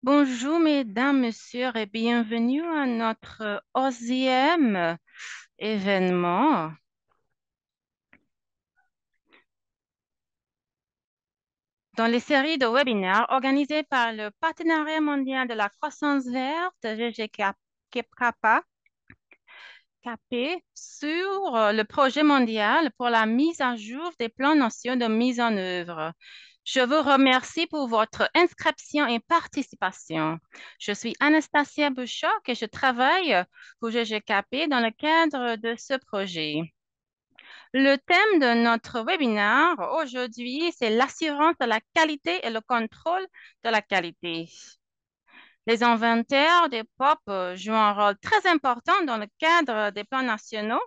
Bonjour, mesdames, messieurs, et bienvenue à notre 11e événement. Dans les séries de webinaires organisées par le Partenariat mondial de la croissance verte, GGKP, sur le projet mondial pour la mise à jour des plans nationaux de mise en œuvre. Je vous remercie pour votre inscription et participation. Je suis Anastasia Bouchoc et je travaille pour GGKP dans le cadre de ce projet. Le thème de notre webinaire aujourd'hui, c'est l'assurance de la qualité et le contrôle de la qualité. Les inventaires des POP jouent un rôle très important dans le cadre des plans nationaux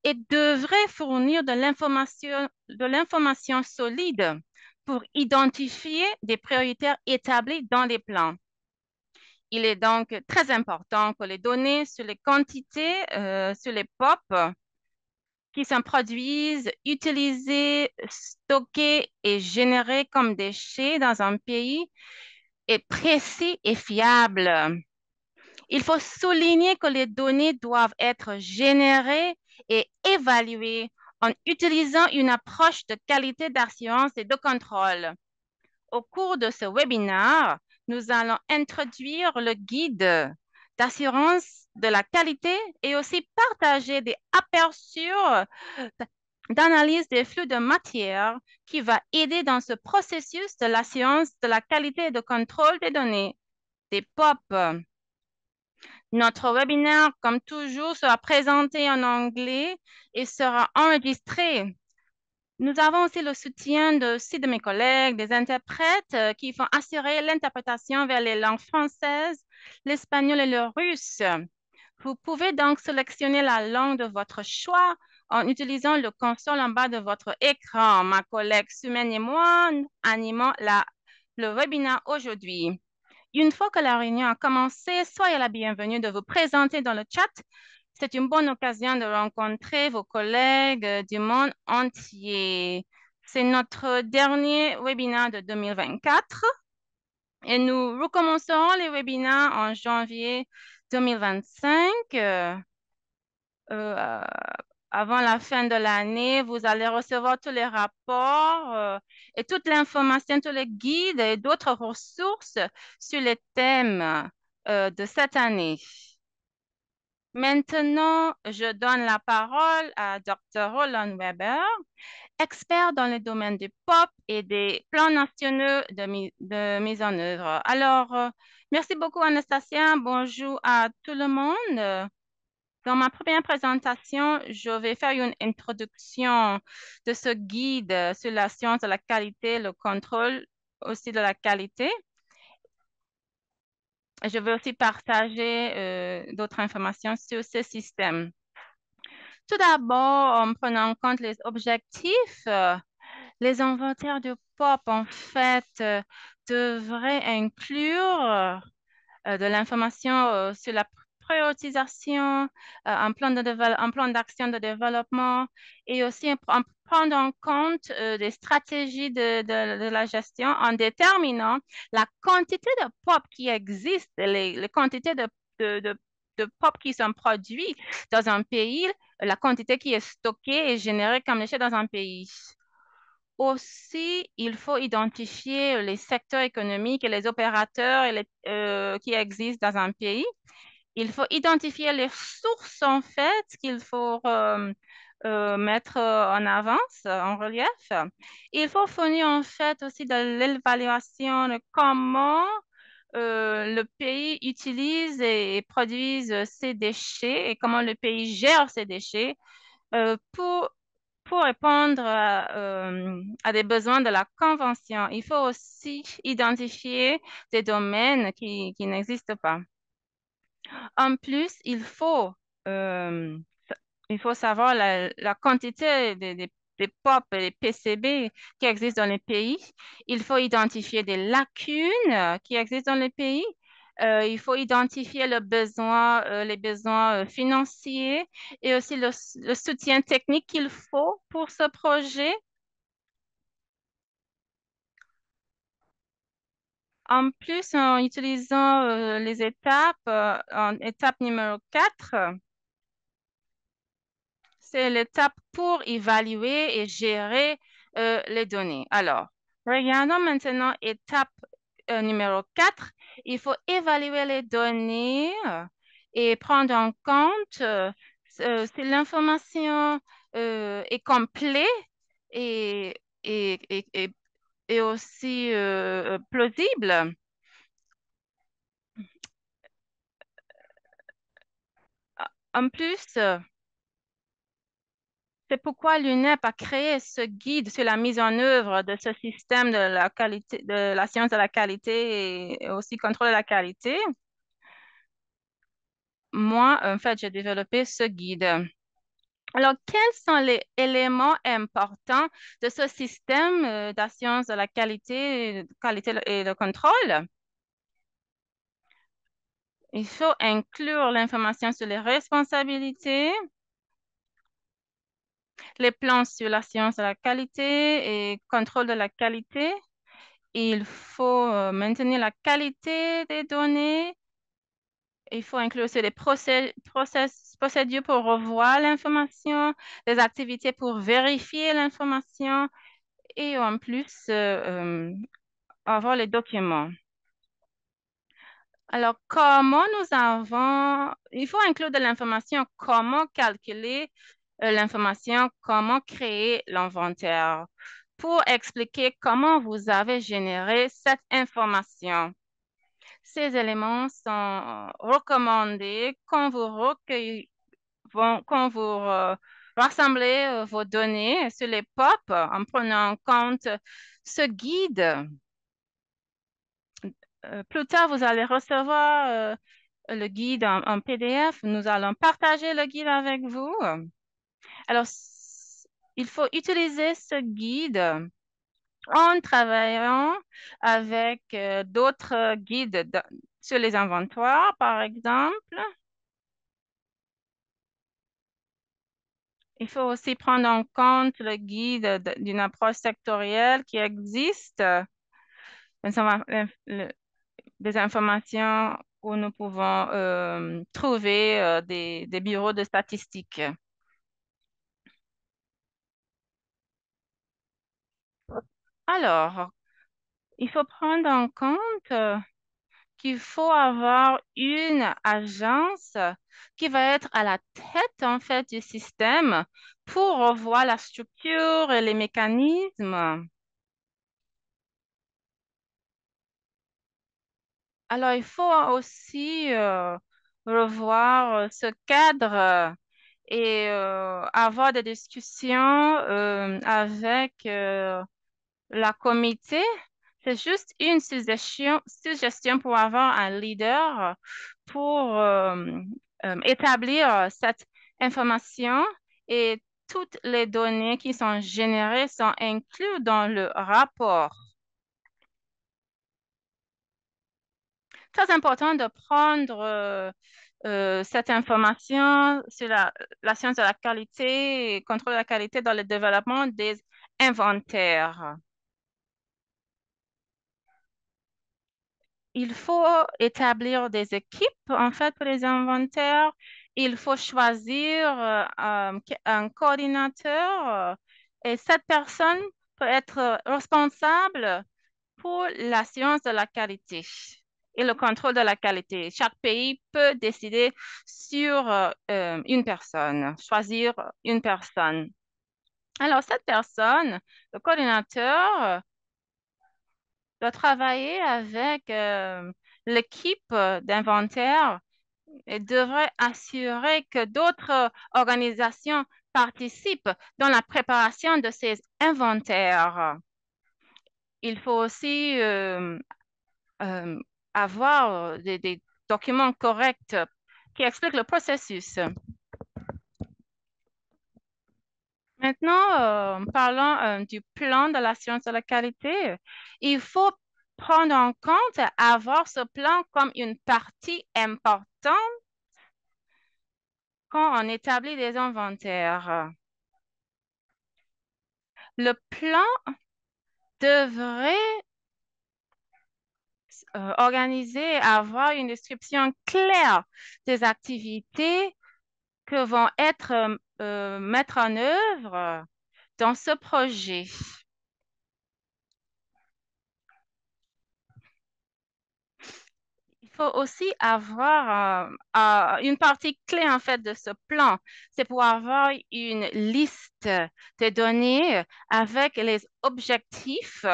et devraient fournir de l'information solide pour identifier des priorités établies dans les plans. Il est donc très important que les données sur les quantités, sur les POP qui sont produites, utilisées, stockées et générées comme déchets dans un pays est précis et fiable. Il faut souligner que les données doivent être générées et évaluées en utilisant une approche de qualité d'assurance et de contrôle. Au cours de ce webinaire, nous allons introduire le guide d'assurance de la qualité et aussi partager des aperçus d'analyse des flux de matière qui va aider dans ce processus de l'assurance de la qualité et de contrôle des données, des POP. Notre webinaire, comme toujours, sera présenté en anglais et sera enregistré. Nous avons aussi le soutien de mes collègues, des interprètes qui vont assurer l'interprétation vers les langues françaises, l'espagnol et le russe. Vous pouvez donc sélectionner la langue de votre choix en utilisant le console en bas de votre écran. Ma collègue Sumène et moi animons le webinaire aujourd'hui. Une fois que la réunion a commencé, soyez la bienvenue de vous présenter dans le chat. C'est une bonne occasion de rencontrer vos collègues du monde entier. C'est notre dernier webinaire de 2024 et nous recommencerons les webinaires en janvier 2025. Euh, Avant la fin de l'année, vous allez recevoir tous les rapports et toute l'information, tous les guides et d'autres ressources sur les thèmes de cette année. Maintenant, je donne la parole à Dr. Roland Weber, expert dans le domaine du POP et des plans nationaux de mise en œuvre. Alors, merci beaucoup, Anastasia. Bonjour à tout le monde. Dans ma première présentation, je vais faire une introduction de ce guide sur la science de la qualité, le contrôle aussi de la qualité. Je vais aussi partager d'autres informations sur ce système. Tout d'abord, en prenant en compte les objectifs, les inventaires de POP, en fait, devraient inclure de l'information sur la prioritisation, un plan d'action de développement et aussi prendre en compte des stratégies de la gestion en déterminant la quantité de POP qui existe, les quantités de POP qui sont produits dans un pays, la quantité qui est stockée et générée comme déchet dans un pays. Aussi, il faut identifier les secteurs économiques et les opérateurs qui existent dans un pays. Il faut identifier les sources, en fait, qu'il faut mettre en avance, en relief. Il faut fournir, en fait, aussi de l'évaluation de comment le pays utilise et produise ses déchets et comment le pays gère ses déchets pour répondre à des besoins de la Convention. Il faut aussi identifier des domaines qui n'existent pas. En plus, euh, il faut savoir la quantité des POP et des PCB qui existent dans les pays. Il faut identifier des lacunes qui existent dans les pays. Il faut identifier les besoins financiers et aussi le soutien technique qu'il faut pour ce projet. En plus, en utilisant les étapes, en étape numéro 4, c'est l'étape pour évaluer et gérer les données. Alors, regardons maintenant étape numéro 4. Il faut évaluer les données et prendre en compte si l'information est complète et, et, et, et- et aussi plausible. En plus, c'est pourquoi l'UNEP a créé ce guide sur la mise en œuvre de ce système de la qualité, de la science de la qualité et aussi contrôle de la qualité. Moi, en fait, j'ai développé ce guide. Alors, quels sont les éléments importants de ce système d'assurance de la qualité et de contrôle? Il faut inclure l'information sur les responsabilités, les plans sur la science de la qualité et contrôle de la qualité. Il faut maintenir la qualité des données. Il faut inclure aussi les procédures pour revoir l'information, les activités pour vérifier l'information et en plus avoir les documents. Alors, il faut inclure de l'information, comment calculer l'information, comment créer l'inventaire pour expliquer comment vous avez généré cette information. Ces éléments sont recommandés quand vous rassemblez vos données sur les POP en prenant en compte ce guide. Plus tard, vous allez recevoir le guide en PDF. Nous allons partager le guide avec vous. Alors, il faut utiliser ce guide en travaillant avec d'autres guides sur les inventoires, par exemple. Il faut aussi prendre en compte le guide d'une approche sectorielle qui existe, des informations où nous pouvons trouver des bureaux de statistiques. Alors, il faut prendre en compte qu'il faut avoir une agence qui va être à la tête, en fait, du système pour revoir la structure et les mécanismes. Alors, il faut aussi revoir ce cadre et avoir des discussions avec la comité. C'est juste une suggestion pour avoir un leader pour établir cette information et toutes les données qui sont générées sont incluses dans le rapport. Très important de prendre cette information sur la science de la qualité et contrôle de la qualité dans le développement des inventaires. Il faut établir des équipes, en fait, pour les inventaires. Il faut choisir un coordinateur et cette personne peut être responsable pour la science de la qualité et le contrôle de la qualité. Chaque pays peut décider sur une personne, choisir une personne. Alors, cette personne, le coordinateur, doit travailler avec l'équipe d'inventaire et devrait assurer que d'autres organisations participent dans la préparation de ces inventaires. Il faut aussi euh, avoir des documents corrects qui expliquent le processus. Maintenant, parlons du plan de l'assurance de la qualité. Il faut prendre en compte, avoir ce plan comme une partie importante quand on établit des inventaires. Le plan devrait organiser, avoir une description claire des activités que vont être mettre en œuvre dans ce projet. Il faut aussi avoir une partie clé en fait de ce plan, c'est pour avoir une liste de données avec les objectifs.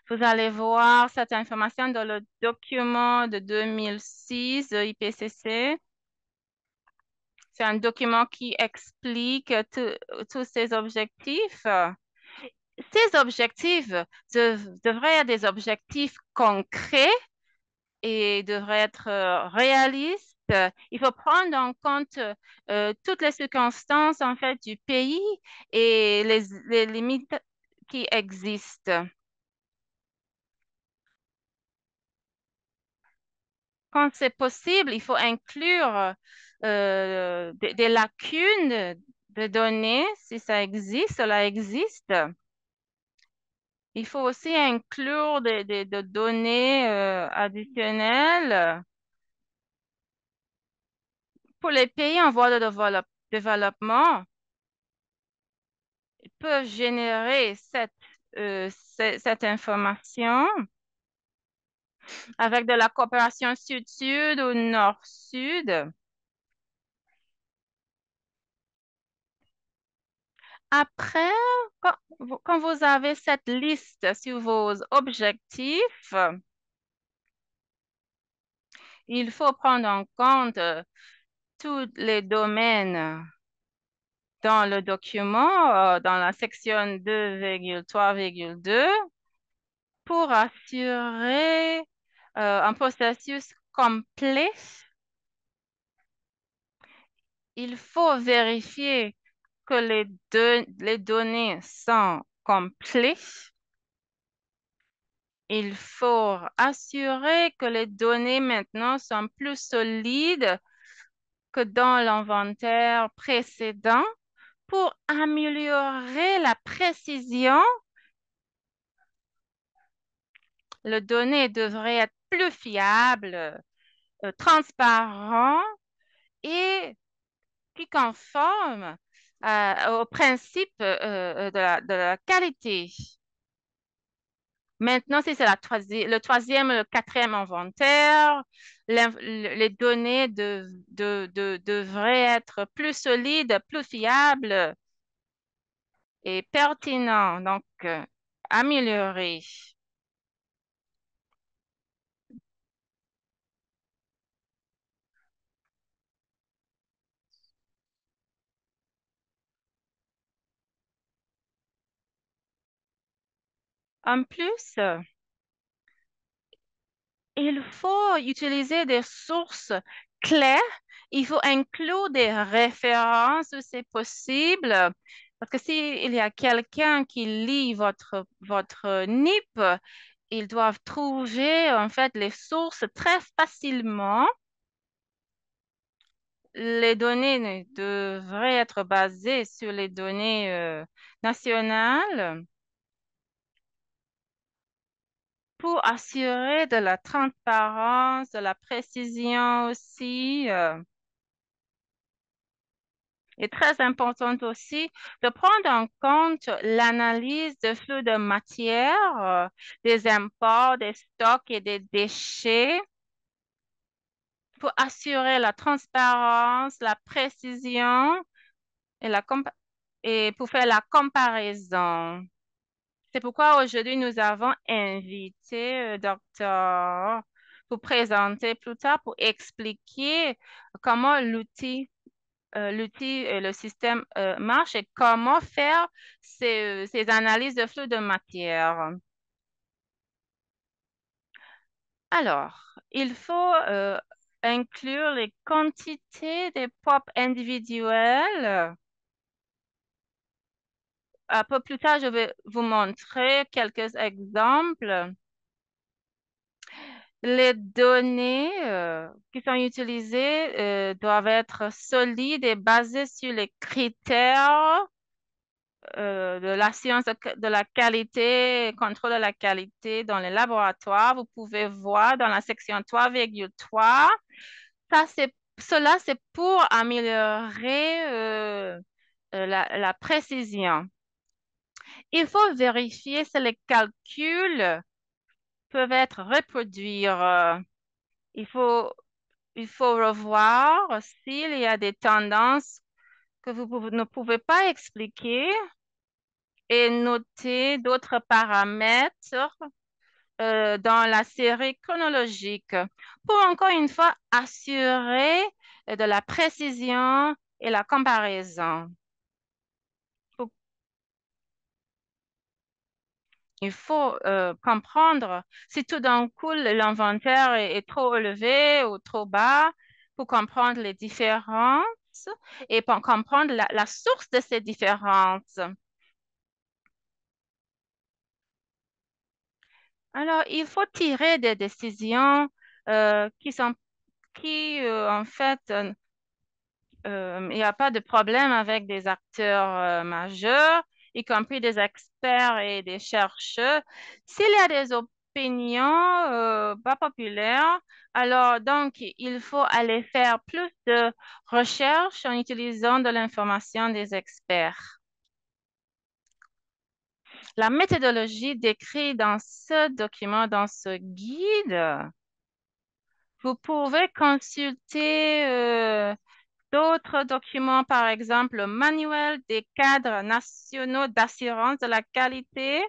Vous allez voir cette information dans le document de 2006 de IPCC. C'est un document qui explique tous ces objectifs. Ces objectifs devraient être des objectifs concrets et devraient être réalistes. Il faut prendre en compte toutes les circonstances en fait du pays et les limites qui existent. Quand c'est possible, il faut inclure des lacunes de données, si ça existe, cela existe. Il faut aussi inclure des données additionnelles pour les pays en voie de développement. Ils peuvent générer cette information avec de la coopération sud-sud ou nord-sud. Après, quand vous avez cette liste sur vos objectifs, il faut prendre en compte tous les domaines dans le document, dans la section 2,3,2, pour assurer un processus complet. Il faut vérifier que les données sont complètes. Il faut assurer que les données maintenant sont plus solides que dans l'inventaire précédent pour améliorer la précision. Les données devraient être plus fiables, transparentes et qui conforment au principe de la qualité. Maintenant, si c'est le troisième, le quatrième inventaire, les données devraient être plus solides, plus fiables et pertinentes, donc améliorées. En plus, il faut utiliser des sources claires. Il faut inclure des références où c'est possible. Parce que s'il y a quelqu'un qui lit votre NIP, ils doivent trouver en fait les sources très facilement. Les données devraient être basées sur les données nationales pour assurer de la transparence, de la précision aussi. Et très important aussi de prendre en compte l'analyse de flux de matière, des imports, des stocks et des déchets pour assurer la transparence, la précision et, et pour faire la comparaison. C'est pourquoi aujourd'hui, nous avons invité docteur pour présenter plus tard, pour expliquer comment l'outil et le système marche et comment faire ces analyses de flux de matière. Alors, il faut inclure les quantités des POP individuelles. Un peu plus tard, je vais vous montrer quelques exemples. Les données qui sont utilisées doivent être solides et basées sur les critères de l'assurance de la qualité, contrôle de la qualité dans les laboratoires. Vous pouvez voir dans la section 3,3. Cela, c'est pour améliorer la précision. Il faut vérifier si les calculs peuvent être reproduits. Il faut, il faut revoir s'il y a des tendances que ne pouvez pas expliquer et noter d'autres paramètres dans la série chronologique pour encore une fois assurer de la précision et la comparaison. Faut- Il faut comprendre si tout d'un coup l'inventaire est trop élevé ou trop bas pour comprendre les différences et pour comprendre la source de ces différences. Alors, il faut tirer des décisions en fait, il n'y a pas de problème avec des acteurs majeurs, y compris des experts et des chercheurs. S'il y a des opinions pas populaires, alors donc il faut aller faire plus de recherches en utilisant de l'information des experts. La méthodologie décrite dans ce document, dans ce guide, vous pouvez consulter d'autres documents, par exemple, le manuel des cadres nationaux d'assurance de la qualité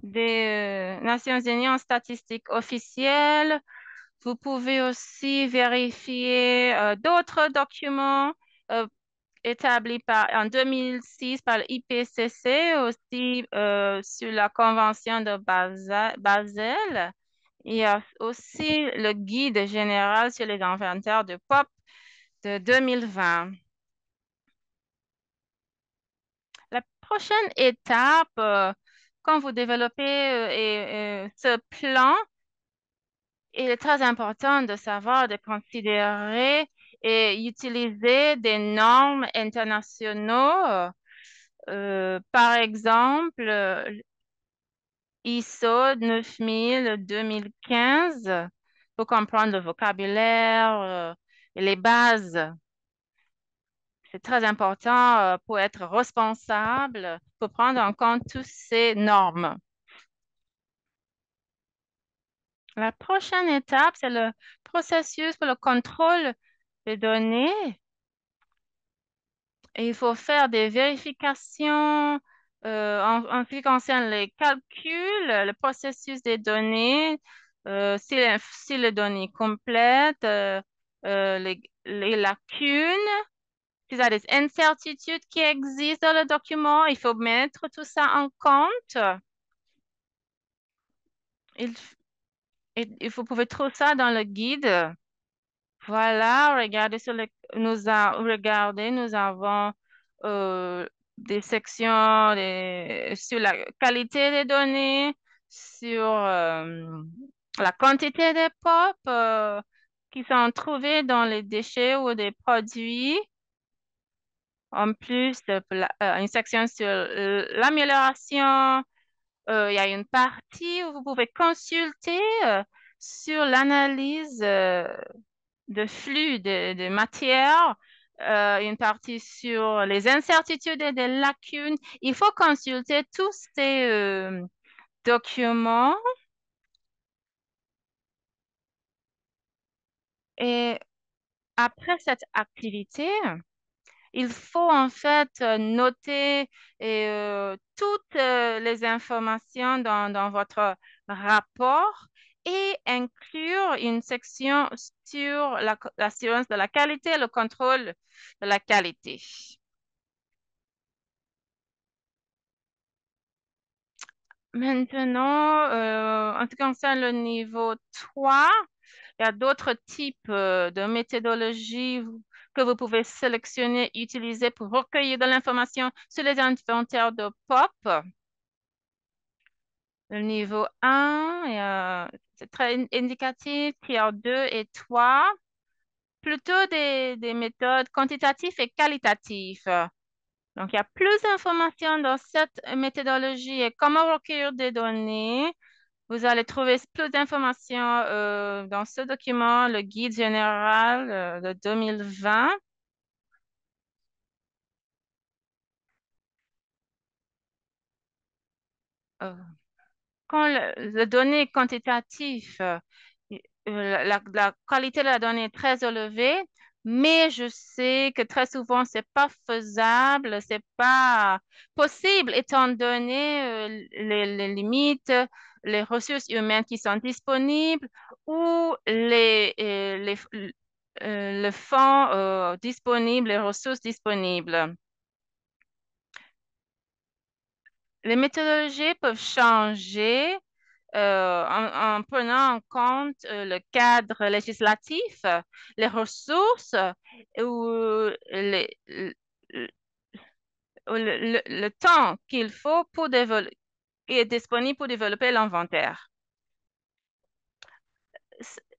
des Nations Unies en statistique officielle. Vous pouvez aussi vérifier d'autres documents euh, établis en 2006 par l'IPCC, aussi sur la Convention de Basel. Il y a aussi le guide général sur les inventaires de POP de 2020. La prochaine étape, quand vous développez ce plan, il est très important de savoir, de considérer et utiliser des normes internationaux. Par exemple, ISO 9000-2015 pour comprendre le vocabulaire et les bases. C'est très important pour être responsable, pour prendre en compte toutes ces normes. La prochaine étape, c'est le processus pour le contrôle des données. Et il faut faire des vérifications en ce qui concerne les calculs, le processus des données, si les données complètes, les lacunes, s'il y a des incertitudes qui existent dans le document, il faut mettre tout ça en compte. Il, vous pouvez trouver ça dans le guide. Voilà, regardez, nous avons des sections sur la qualité des données, sur la quantité des pop qui sont trouvés dans les déchets ou des produits. En plus, une section sur l'amélioration. Il y a une partie où vous pouvez consulter sur l'analyse de flux de matière, une partie sur les incertitudes et des lacunes. Il faut consulter tous ces documents et après cette activité, il faut en fait noter toutes les informations dans votre rapport et inclure une section sur l'assurance de la qualité et le contrôle de la qualité. Maintenant, en ce qui concerne le niveau 3, il y a d'autres types de méthodologies que vous pouvez sélectionner, utiliser pour recueillir de l'information sur les inventaires de POP. Le niveau 1, c'est très indicatif, tiers 2 et 3, plutôt des méthodes quantitatives et qualitatives. Donc, il y a plus d'informations dans cette méthodologie et comment recueillir des données. Vous allez trouver plus d'informations dans ce document, le guide général de 2020. Euh, quand le données quantitative, la qualité de la donnée est très élevée, mais je sais que très souvent, c'est pas faisable, c'est pas possible étant donné les limites, les ressources humaines qui sont disponibles ou le fonds disponible, les ressources disponibles. Les méthodologies peuvent changer en prenant en compte le cadre législatif, les ressources ou le temps qu'il faut pour développer, est disponible pour développer l'inventaire.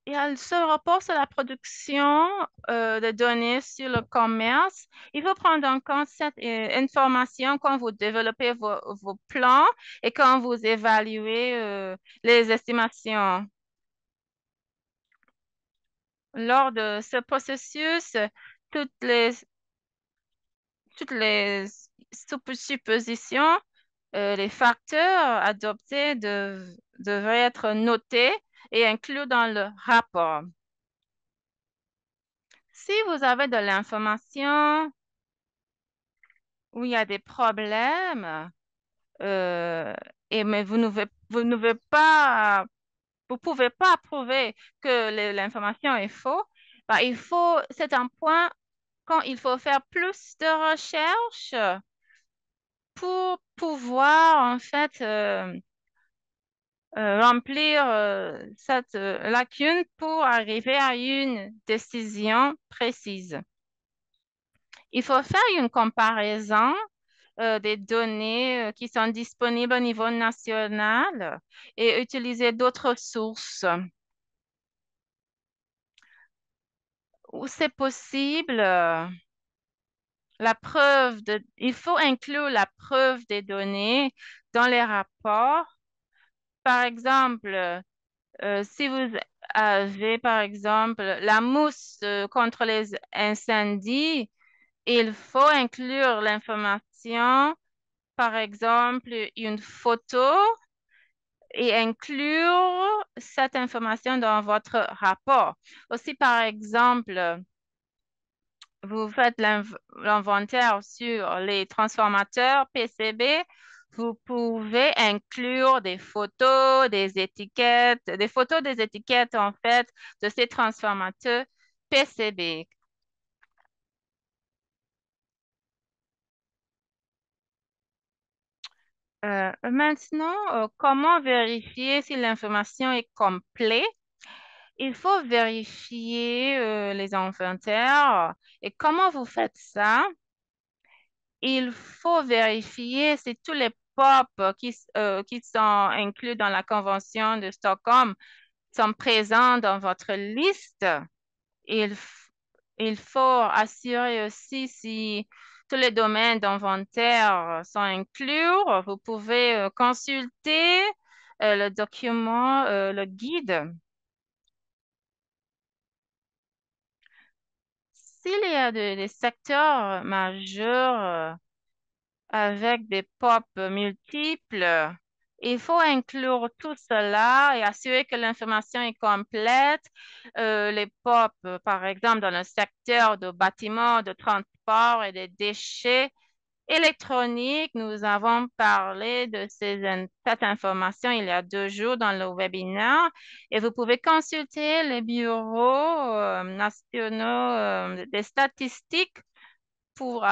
Il y a ce rapport sur la production de données sur le commerce. Il faut prendre en compte cette information quand vous développez vos plans et quand vous évaluez les estimations. Lors de ce processus, toutes les, toutes les suppositions, les facteurs adoptés devraient être notés et inclus dans le rapport. Si vous avez de l'information où il y a des problèmes, euh, mais vous pouvez pas prouver que l'information est faux, ben, c'est un point quand il faut faire plus de recherches pour pouvoir en fait remplir cette lacune pour arriver à une décision précise. Il faut faire une comparaison des données qui sont disponibles au niveau national et utiliser d'autres sources. Où c'est possible, il faut inclure la preuve des données dans les rapports. Par exemple, si vous avez, par exemple, la mousse contre les incendies, il faut inclure l'information, par exemple, une photo et inclure cette information dans votre rapport. Aussi, par exemple, vous faites l'inventaire sur les transformateurs PCB, vous pouvez inclure des photos des étiquettes en fait de ces transformateurs PCB. Maintenant, comment vérifier si l'information est complète? Il faut vérifier les inventaires. Et comment vous faites ça? Il faut vérifier si tous les POP qui sont inclus dans la Convention de Stockholm sont présents dans votre liste. Il, f- il faut assurer aussi si tous les domaines d'inventaire sont inclus. Vous pouvez consulter le document, le guide. S'il y a des secteurs majeurs avec des POP multiples, il faut inclure tout cela et assurer que l'information est complète. Les POP, par exemple, dans le secteur de bâtiments, de transport et des déchets électroniques, nous avons parlé de cette information il y a 2 jours dans le webinaire et vous pouvez consulter les bureaux nationaux des statistiques pour,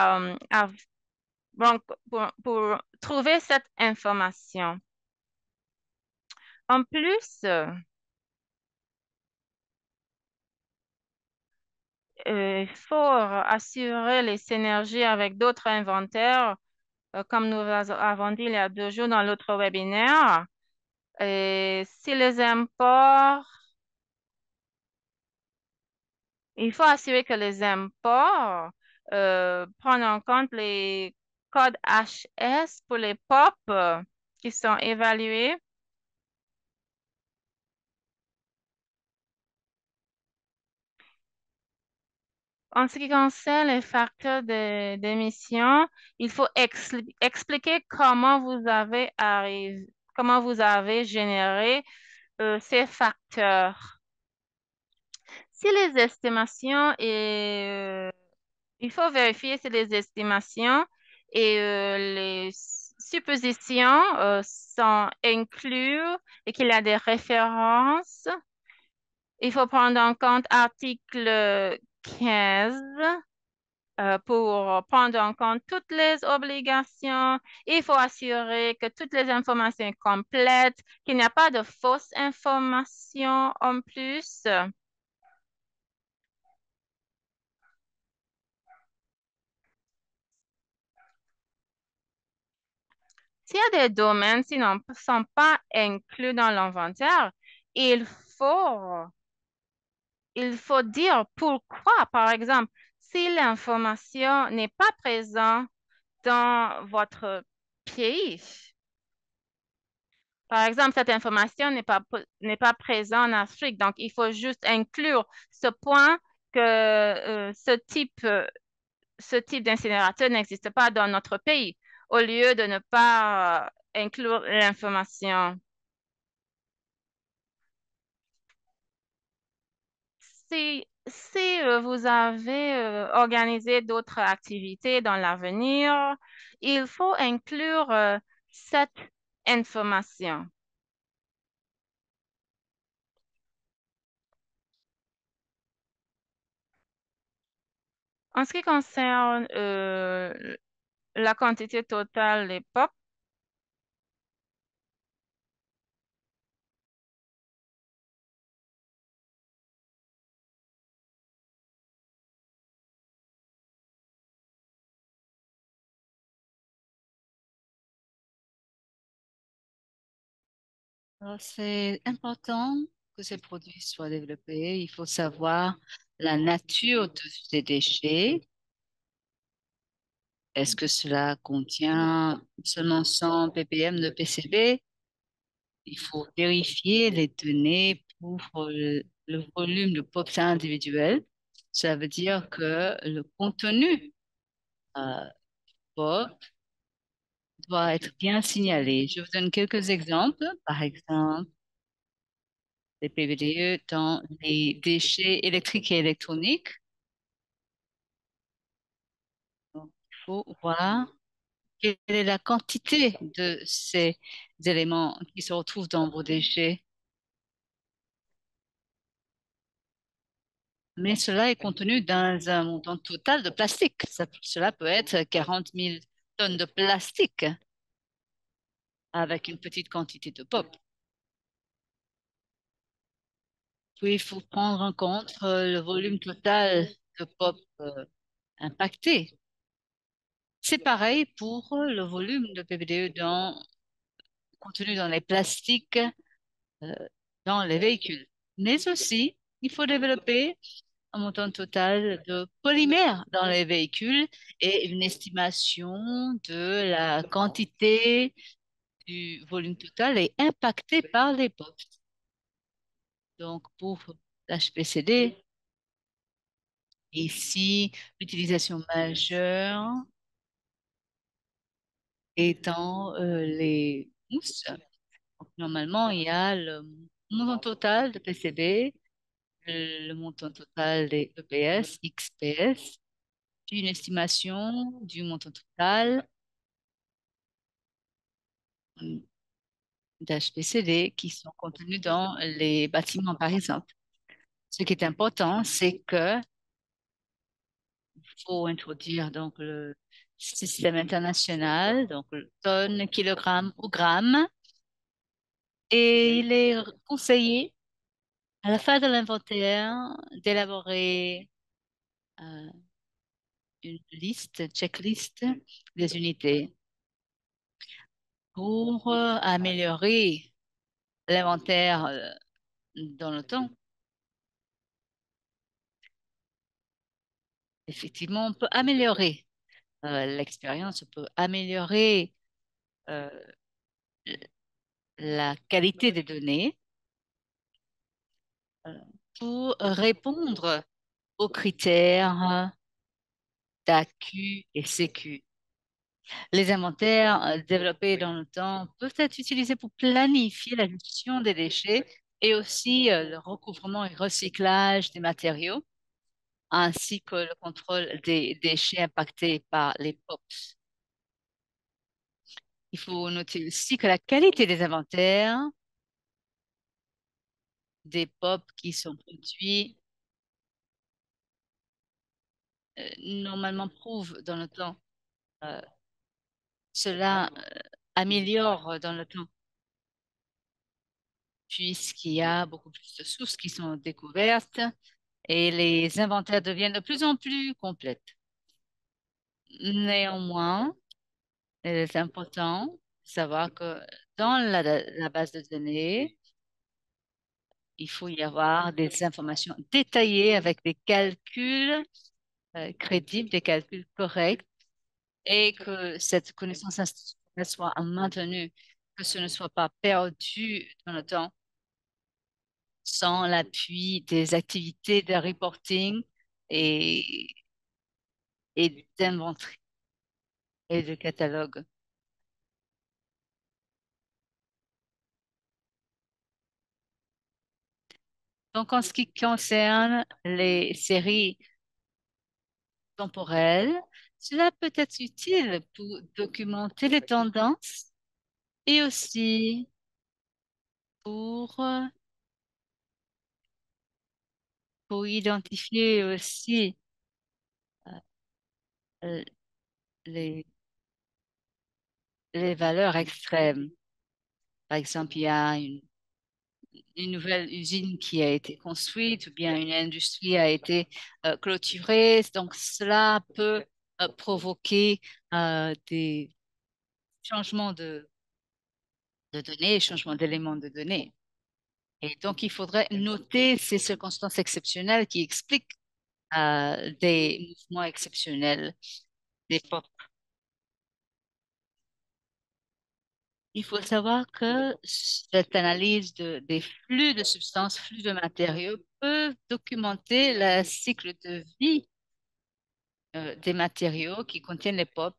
donc, pour trouver cette information. En plus, il faut assurer les synergies avec d'autres inventaires, comme nous avons dit il y a 2 jours dans l'autre webinaire. Et si les imports, il faut assurer que les imports prennent en compte code HS pour les POP qui sont évalués. En ce qui concerne les facteurs d'émission, il faut expliquer comment vous avez généré ces facteurs. Si les estimations il faut vérifier si les estimations et les suppositions sont inclus et qu'il y a des références. Il faut prendre en compte article 15 pour prendre en compte toutes les obligations. Il faut assurer que toutes les informations sont complètes, qu'il n'y a pas de fausses informations en plus. S'il y a des domaines qui ne sont pas inclus dans l'inventaire, il faut, il faut dire pourquoi. Par exemple, si l'information n'est pas présente dans votre pays, par exemple, cette information n'est pas présente en Afrique. Donc, il faut juste inclure ce point que ce type d'incinérateur n'existe pas dans notre pays, au lieu de ne pas inclure l'information. Si vous avez organisé d'autres activités dans l'avenir, il faut inclure cette information. En ce qui concerne la quantité totale des POP, Alors, c'est important que ces produits soient développés. Il faut savoir la nature de ces déchets. Est-ce que cela contient seulement 100 ppm de PCB? Il faut vérifier les données pour le volume de POP individuel. Ça veut dire que le contenu euh, POP doit être bien signalé. Je vous donne quelques exemples. Par exemple, les PVDE dans les déchets électriques et électroniques. Donc, il faut voir quelle est la quantité de ces éléments qui se retrouvent dans vos déchets. Mais cela est contenu dans un montant total de plastique. Cela peut être 40 000 tonnes de plastique avec une petite quantité de pop. Puis, il faut prendre en compte le volume total de pop impacté. C'est pareil pour le volume de PVDE contenu dans les plastiques euh, dans les véhicules. Mais aussi, il faut développer un montant total de polymères dans les véhicules et une estimation de la quantité du volume total est impacté par les POP. Donc, pour l'HPCD, ici, l'utilisation majeure étant les mousses. Donc, normalement, il y a le montant total de PCB, le montant total des EPS, XPS, puis une estimation du montant total d'HPCD qui sont contenus dans les bâtiments, par exemple. Ce qui est important, c'est que faut introduire donc le système international, donc le tonne, kilogramme ou gramme, et il est conseillé à la fin de l'inventaire d'élaborer euh, une liste, checklist des unités pour améliorer l'inventaire dans le temps. Effectivement, on peut améliorer l'expérience peut améliorer euh, la qualité des données euh, pour répondre aux critères d'AQ et CQ. Les inventaires développés dans le temps peuvent être utilisés pour planifier la gestion des déchets et aussi le recouvrement et recyclage des matériaux, ainsi que le contrôle des déchets impactés par les POPs. Il faut noter aussi que la qualité des inventaires des POP qui sont produits normalement prouve dans le temps. Euh, Cela améliore dans le temps puisqu'il y a beaucoup plus de sources qui sont découvertes et les inventaires deviennent de plus en plus complètes. Néanmoins, il est important de savoir que dans la base de données, il faut y avoir des informations détaillées avec des calculs crédibles, des calculs corrects et que cette connaissance institutionnelle soit maintenue, que ce ne soit pas perdu dans le temps sans l'appui des activités de reporting et, et d'inventory et de catalogue. Donc, en ce qui concerne les séries temporelles, cela peut être utile pour documenter les tendances et aussi pour, euh, pour identifier aussi euh, les, les valeurs extrêmes. Par exemple, il y a une nouvelle usine qui a été construite ou bien une industrie a été clôturée. Donc, cela peut provoquer des changements de données, changements d'éléments de données. Et donc, il faudrait noter ces circonstances exceptionnelles qui expliquent des mouvements exceptionnels des portes. Il faut savoir que cette analyse des flux de substances, flux de matériaux peut documenter le cycle de vie des matériaux qui contiennent les POP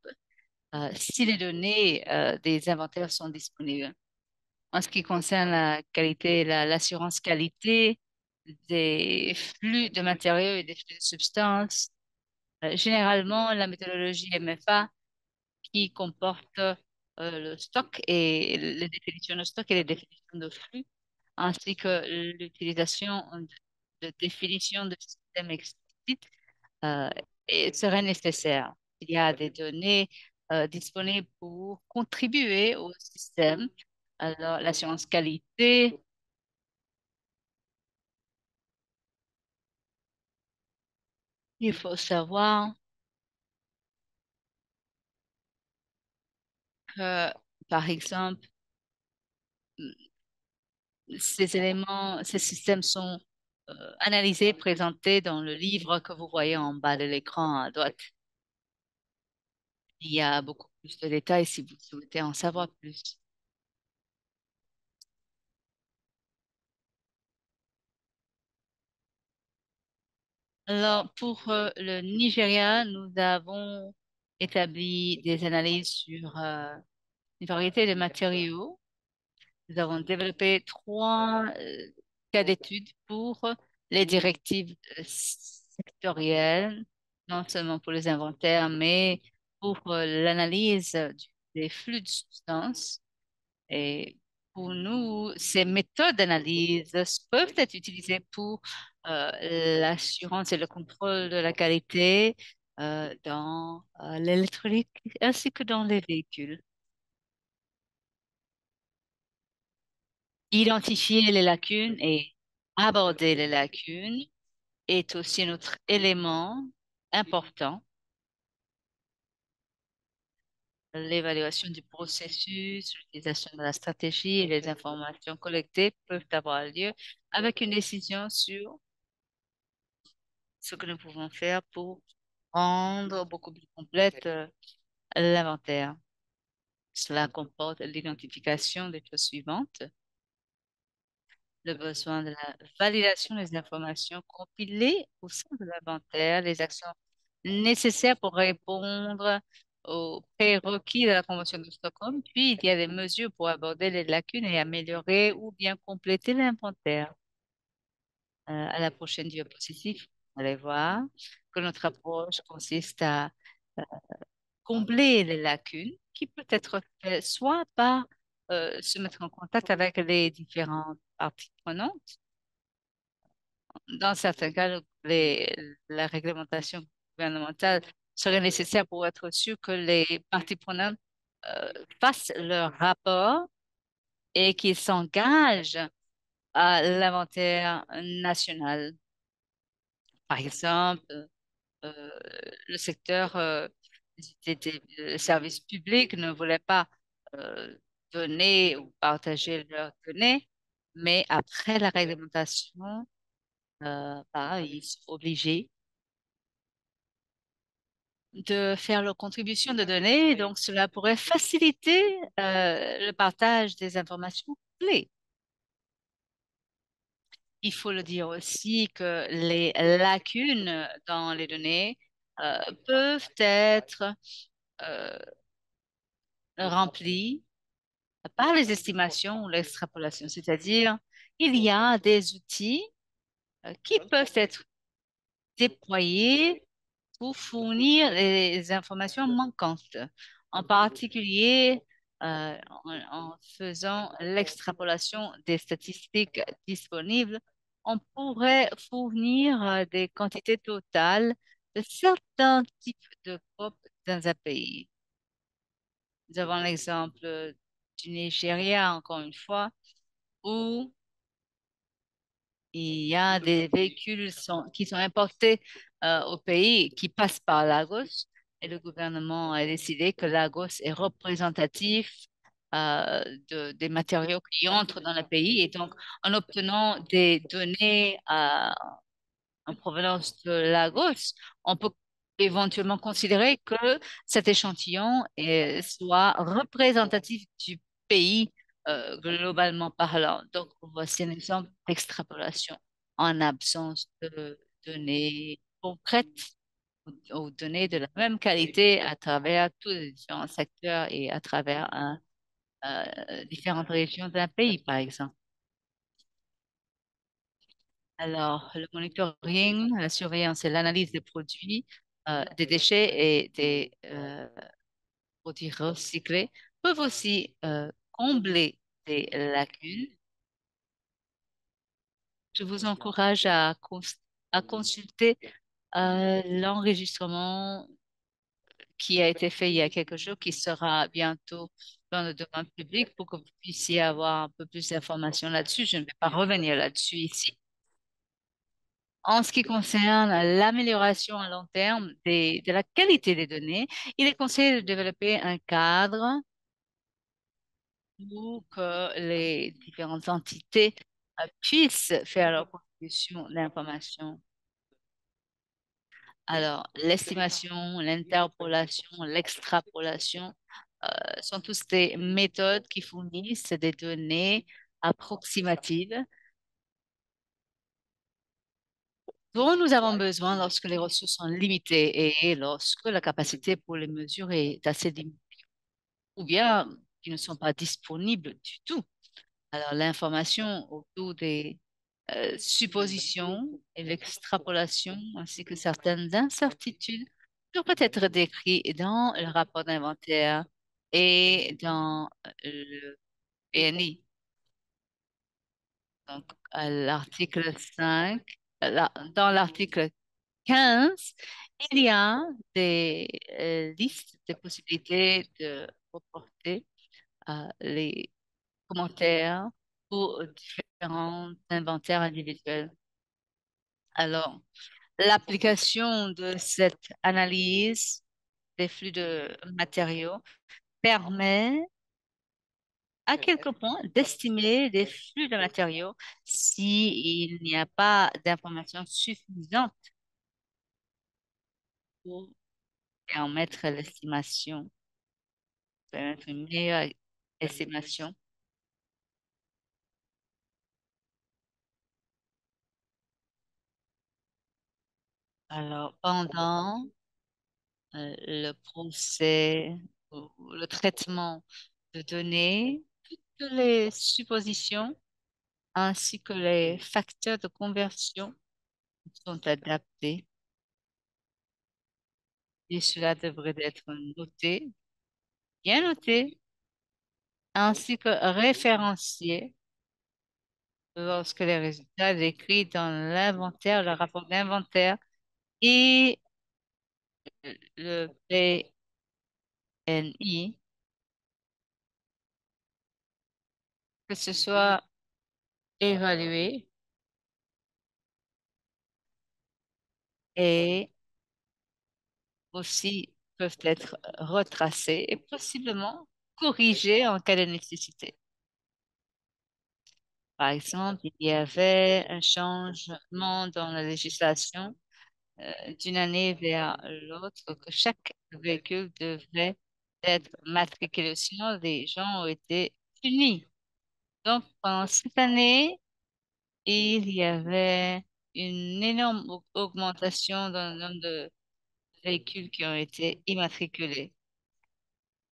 si les données des inventaires sont disponibles. En ce qui concerne la qualité, l'assurance qualité des flux de matériaux et des flux de substances, généralement, la méthodologie MFA qui comporte le stock et les définitions de stock et les définitions de flux, ainsi que l'utilisation de définitions de systèmes explicites euh, serait nécessaire. Il y a des données disponibles pour contribuer au système. Alors, l'assurance qualité, il faut savoir que, par exemple, ces éléments, ces systèmes sont analysés, présentés dans le livre que vous voyez en bas de l'écran à droite. Il y a beaucoup plus de détails si vous souhaitez en savoir plus. Alors, pour le Nigeria, nous avons établi des analyses sur une variété de matériaux. Nous avons développé trois cas d'études pour les directives sectorielles, non seulement pour les inventaires, mais pour l'analyse des flux de substances. Et pour nous, ces méthodes d'analyse peuvent être utilisées pour l'assurance et le contrôle de la qualité dans l'électronique ainsi que dans les véhicules. Identifier les lacunes et aborder les lacunes est aussi un autre élément important. L'évaluation du processus, l'utilisation de la stratégie et les informations collectées peuvent avoir lieu avec une décision sur ce que nous pouvons faire pour rendre beaucoup plus complète l'inventaire. Cela comporte l'identification des choses suivantes: le besoin de la validation des informations compilées au sein de l'inventaire, les actions nécessaires pour répondre aux prérequis de la Convention de Stockholm, puis il y a des mesures pour aborder les lacunes et améliorer ou bien compléter l'inventaire. À la prochaine diapositive, vous allez voir que notre approche consiste à combler les lacunes qui peut être fait soit par se mettre en contact avec les différentes parties prenantes. Dans certains cas, la réglementation gouvernementale serait nécessaire pour être sûr que les parties prenantes euh, fassent leur rapport et qu'ils s'engagent à l'inventaire national. Par exemple, euh, le secteur des services publics ne voulait pas euh, donner ou partager leurs données, mais après la réglementation, bah, ils sont obligés de faire leur contribution de données. Donc, cela pourrait faciliter le partage des informations clés. Il faut le dire aussi que les lacunes dans les données peuvent être euh, remplies par les estimations ou l'extrapolation, c'est-à-dire il y a des outils qui peuvent être déployés pour fournir les informations manquantes, en particulier en faisant l'extrapolation des statistiques disponibles. On pourrait fournir des quantités totales de certains types de pop dans un pays. Nous avons l'exemple du Nigeria, encore une fois, où il y a des véhicules qui sont importés au pays qui passent par Lagos et le gouvernement a décidé que Lagos est représentatif des matériaux qui entrent dans le pays et donc en obtenant des données en provenance de Lagos, on peut éventuellement considérer que cet échantillon soit représentatif du pays globalement parlant. Donc, voici un exemple d'extrapolation en absence de données concrètes ou données de la même qualité à travers tous les différents secteurs et à travers différentes régions d'un pays, par exemple. Alors, le monitoring, la surveillance et l'analyse des produits, des déchets et des produits recyclés peuvent aussi combler des lacunes. Je vous encourage à consulter l'enregistrement qui a été fait il y a quelques jours, qui sera bientôt dans le domaine public pour que vous puissiez avoir un peu plus d'informations là-dessus. Je ne vais pas revenir là-dessus ici. En ce qui concerne l'amélioration à long terme de la qualité des données, il est conseillé de développer un cadre pour que les différentes entités puissent faire leur contribution d'information. Alors, l'estimation, l'interpolation, l'extrapolation sont tous des méthodes qui fournissent des données approximatives dont nous avons besoin lorsque les ressources sont limitées et lorsque la capacité pour les mesures est assez limitée, ou bien qui ne sont pas disponibles du tout. Alors, l'information autour des suppositions et l'extrapolation, ainsi que certaines incertitudes, peuvent être décrites dans le rapport d'inventaire et dans le PNI. Donc, à l'article 5, dans l'article 15, il y a des listes de possibilités de reporter les commentaires pour différents inventaires individuels. Alors, l'application de cette analyse des flux de matériaux permet à quelque point d'estimer les flux de matériaux s'il n'y a pas d'informations suffisantes pour permettre l'estimation, permettre une meilleure estimation. Alors, pendant le procès ou le traitement de données, toutes les suppositions ainsi que les facteurs de conversion sont adaptés et cela devrait être noté, bien noté, ainsi que référencié lorsque les résultats décrits dans l'inventaire, le rapport d'inventaire et le PNI, que ce soit évalué et aussi peuvent être retracés et possiblement corrigés en cas de nécessité. Par exemple, il y avait un changement dans la législation d'une année vers l'autre que chaque véhicule devrait être matriculé, sinon les gens ont été punis. Donc, pendant cette année, il y avait une énorme augmentation dans le nombre de véhicules qui ont été immatriculés.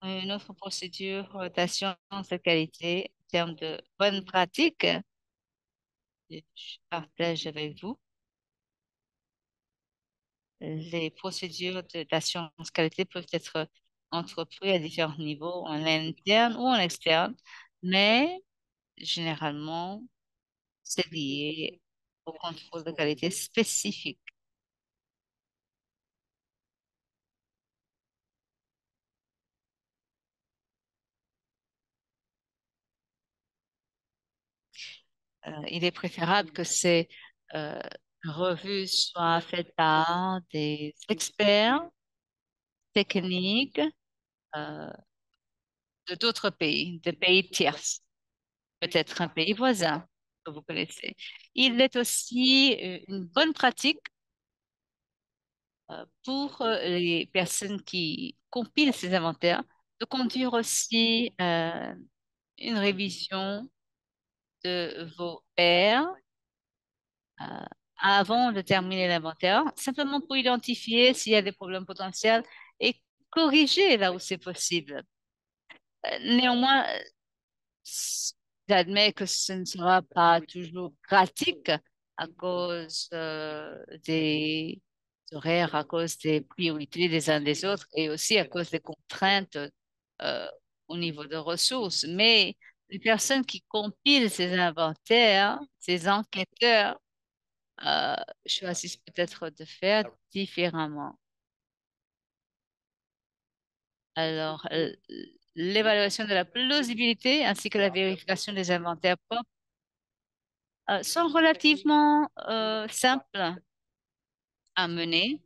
Une autre procédure d'assurance de qualité en termes de bonnes pratiques, je partage avec vous. Les procédures d'assurance qualité peuvent être entreprises à différents niveaux, en interne ou en externe, mais généralement, c'est lié au contrôle de qualité spécifique. Il est préférable que ces euh, revues soient faites par des experts techniques euh, de d'autres pays, de pays tiers, peut-être un pays voisin que vous connaissez. Il est aussi une bonne pratique pour les personnes qui compilent ces inventaires de conduire aussi une révision de vos pairs euh, avant de terminer l'inventaire, simplement pour identifier s'il y a des problèmes potentiels et corriger là où c'est possible. Néanmoins, j'admets que ce ne sera pas toujours pratique à cause des horaires, à cause des priorités des uns des autres et aussi à cause des contraintes euh, au niveau de ressources. Mais les personnes qui compilent ces inventaires, ces enquêteurs, euh, choisissent peut-être de faire différemment. Alors, l'évaluation de la plausibilité ainsi que la vérification des inventaires propres sont relativement simples à mener.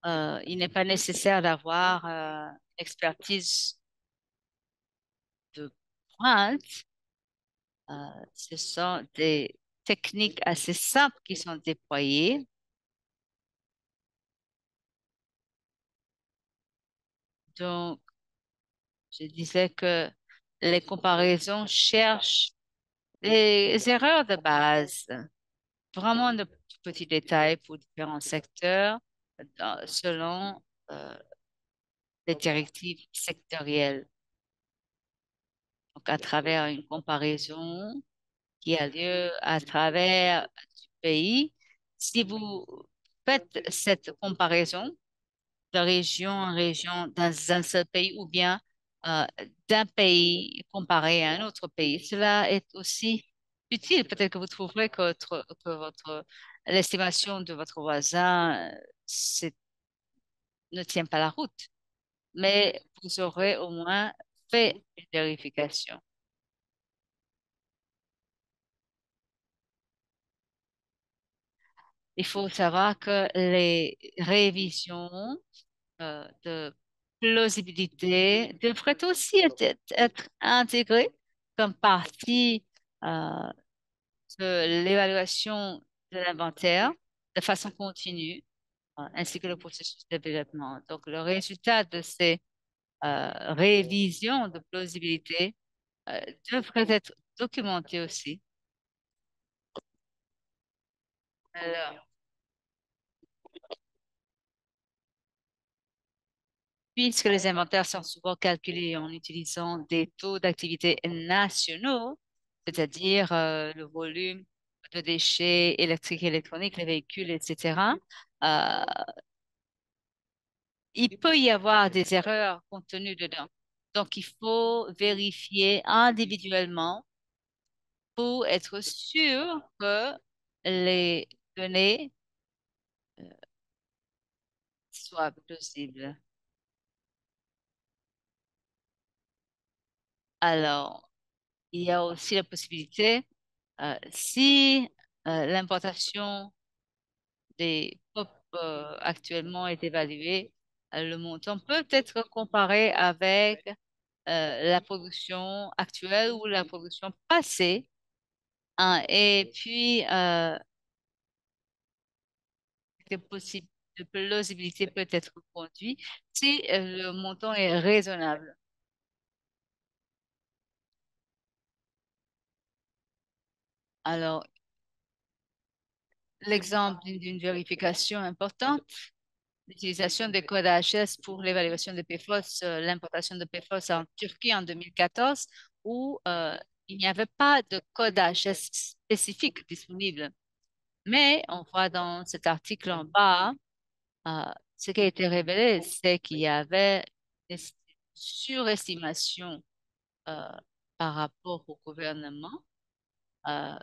Il n'est pas nécessaire d'avoir expertise de pointe. Ce sont des techniques assez simples qui sont déployées. Donc, je disais que les comparaisons cherchent les erreurs de base, vraiment de petits détails pour différents secteurs selon euh, les directives sectorielles. Donc, à travers une comparaison qui a lieu à travers du pays, si vous faites cette comparaison de région en région dans un seul pays ou bien euh, d'un pays comparé à un autre pays, cela est aussi utile. Peut-être que vous trouverez que l'estimation de votre voisin ne tient pas la route, mais vous aurez au moins fait une vérification. Il faut savoir que les révisions de plausibilité devraient aussi être intégrées comme partie euh, de l'évaluation de l'inventaire de façon continue. ainsi que le processus de développement. Donc, le résultat de ces révisions de plausibilité euh, devrait être documenté aussi. Alors, puisque les inventaires sont souvent calculés en utilisant des taux d'activité nationaux, c'est-à-dire le volume de déchets électriques et électroniques, les véhicules, etc., euh, il peut y avoir des erreurs contenues dedans. Donc, il faut vérifier individuellement pour être sûr que les données soient plausibles. Alors, il y a aussi la possibilité, si l'importation des POP actuellement est évaluée, le montant peut être comparé avec la production actuelle ou la production passée, hein. Et puis, que de plausibilité peut être conduit si le montant est raisonnable. Alors, l'exemple d'une vérification importante, l'utilisation des codes HS pour l'évaluation de PFOS, l'importation de PFOS en Turquie en 2014, où il n'y avait pas de code HS spécifique disponible. Mais on voit dans cet article en bas, ce qui a été révélé, c'est qu'il y avait une surestimation euh, par rapport au gouvernement, euh,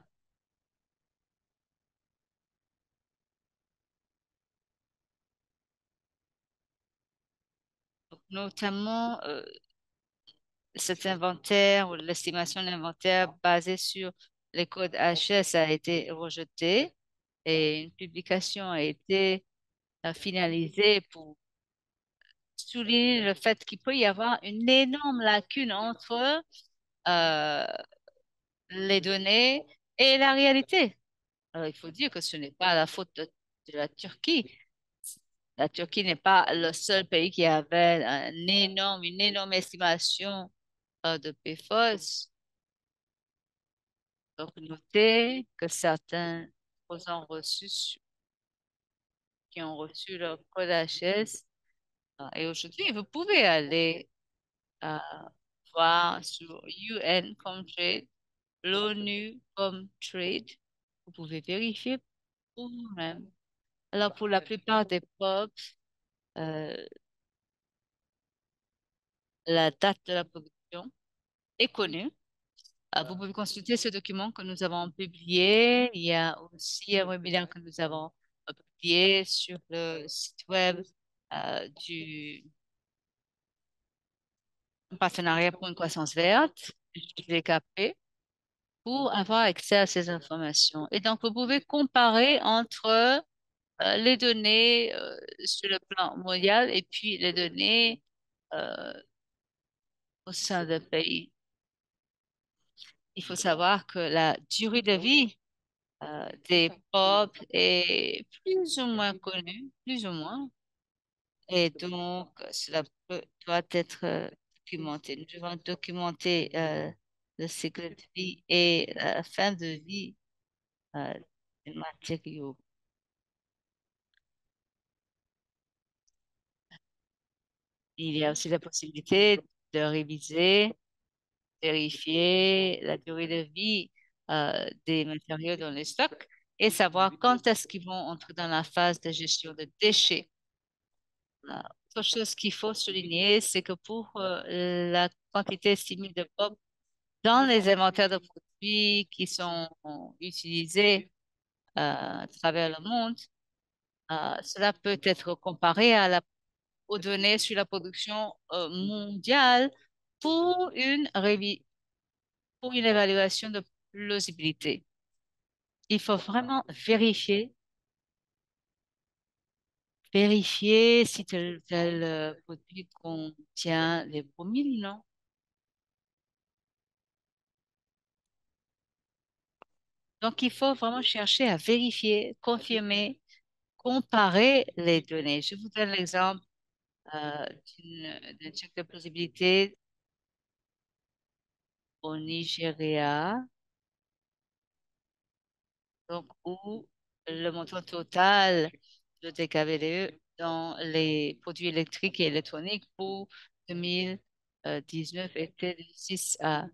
donc notamment cet inventaire ou l'estimation d'inventaire basée sur les codes HS a été rejetée et une publication a été finalisée pour souligner le fait qu'il peut y avoir une énorme lacune entre euh, les données et la réalité. Alors, il faut dire que ce n'est pas la faute de la Turquie. La Turquie n'est pas le seul pays qui avait une énorme estimation de PFOS. Donc, notez que certains ont reçu, qui ont reçu leur code HS. Et aujourd'hui, vous pouvez aller euh, voir sur UN Comtrade, l'ONU Comtrade. Vous pouvez vérifier pour vous-même. Alors, pour la plupart des POP, euh, la date de la production est connue. Vous pouvez consulter ce document que nous avons publié. Il y a aussi un webinaire que nous avons publié sur le site web du Partenariat pour une croissance verte, JVKP, pour avoir accès à ces informations. Et donc, vous pouvez comparer entre les données sur le plan mondial et puis les données euh, au sein d'un pays. Il faut savoir que la durée de vie des pop est plus ou moins connue, plus ou moins, et donc cela doit être documenté. Nous devons documenter le cycle de vie et la fin de vie euh, des matériaux. Il y a aussi la possibilité de réviser, vérifier la durée de vie des matériaux dans les stocks et savoir quand est-ce qu'ils vont entrer dans la phase de gestion de déchets. Autre chose qu'il faut souligner, c'est que pour la quantité estimée de pop dans les inventaires de produits qui sont utilisés à travers le monde, cela peut être comparé aux données sur la production mondiale pour pour une évaluation de plausibilité. Il faut vraiment vérifier si tel ou tel produit contient les bromides, non? Donc, il faut vraiment chercher à vérifier, confirmer comparer les données. Je vous donne l'exemple euh, d'un check de plausibilité au Nigeria, donc où le montant total de DKVDE dans les produits électriques et électroniques pour 2019 était de 6 à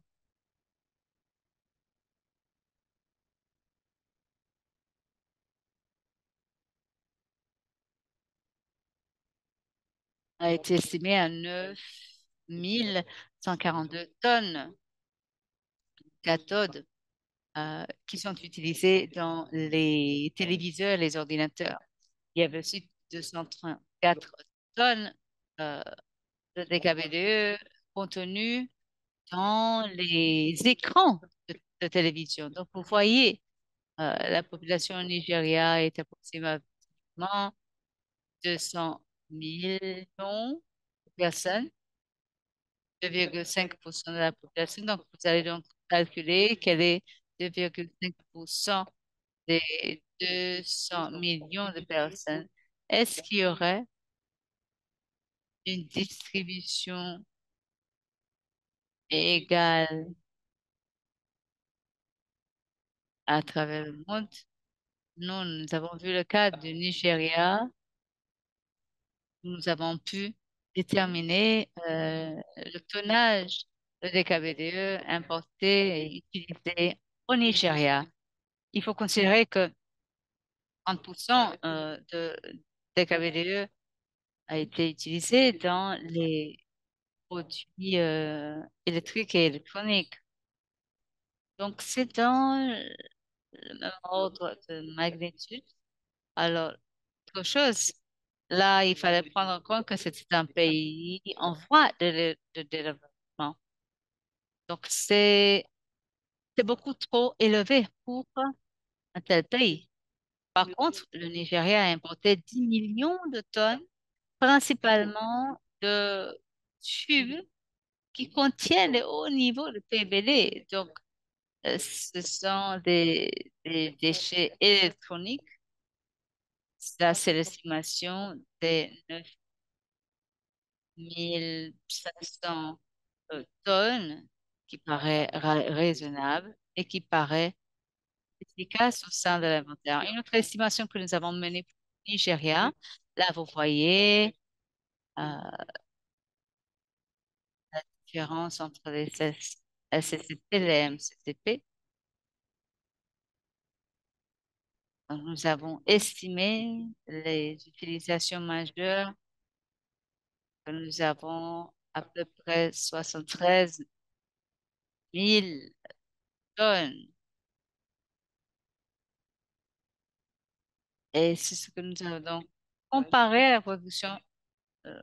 a été estimé à 9 142 tonnes cathodes qui sont utilisées dans les téléviseurs et les ordinateurs. Il y avait aussi 234 tonnes euh, de DKBDE contenus dans les écrans de télévision. Donc, vous voyez, la population au Nigeria est approximativement 200 millions de personnes, 2,5% de la population. Donc, vous allez donc calculer quel est 2,5% des 200 millions de personnes. Est-ce qu'il y aurait une distribution égale à travers le monde? Non, nous avons vu le cas du Nigeria. Nous avons pu déterminer le tonnage de DKBDE importé et utilisé au Nigeria. Il faut considérer que 30% de DKBDE a été utilisé dans les produits électriques et électroniques. Donc, c'est dans le même ordre de magnitude. Alors, autre chose, là, il fallait prendre en compte que c'était un pays en voie de développement. Donc, c'est beaucoup trop élevé pour un tel pays. Par contre, le Nigeria a importé 10 millions de tonnes, principalement de tubes qui contiennent les hauts niveaux de PBD. Donc, ce sont des déchets électroniques. Ça, c'est l'estimation des 9 500 tonnes qui paraît raisonnable et qui paraît efficace au sein de l'inventaire. Une autre estimation que nous avons menée pour le Nigeria, là, vous voyez euh, la différence entre les SCCP et les MCCP. Donc, nous avons estimé les utilisations majeures que nous avons à peu près 73 000 tonnes. Et c'est ce que nous avons donc comparé à la production euh,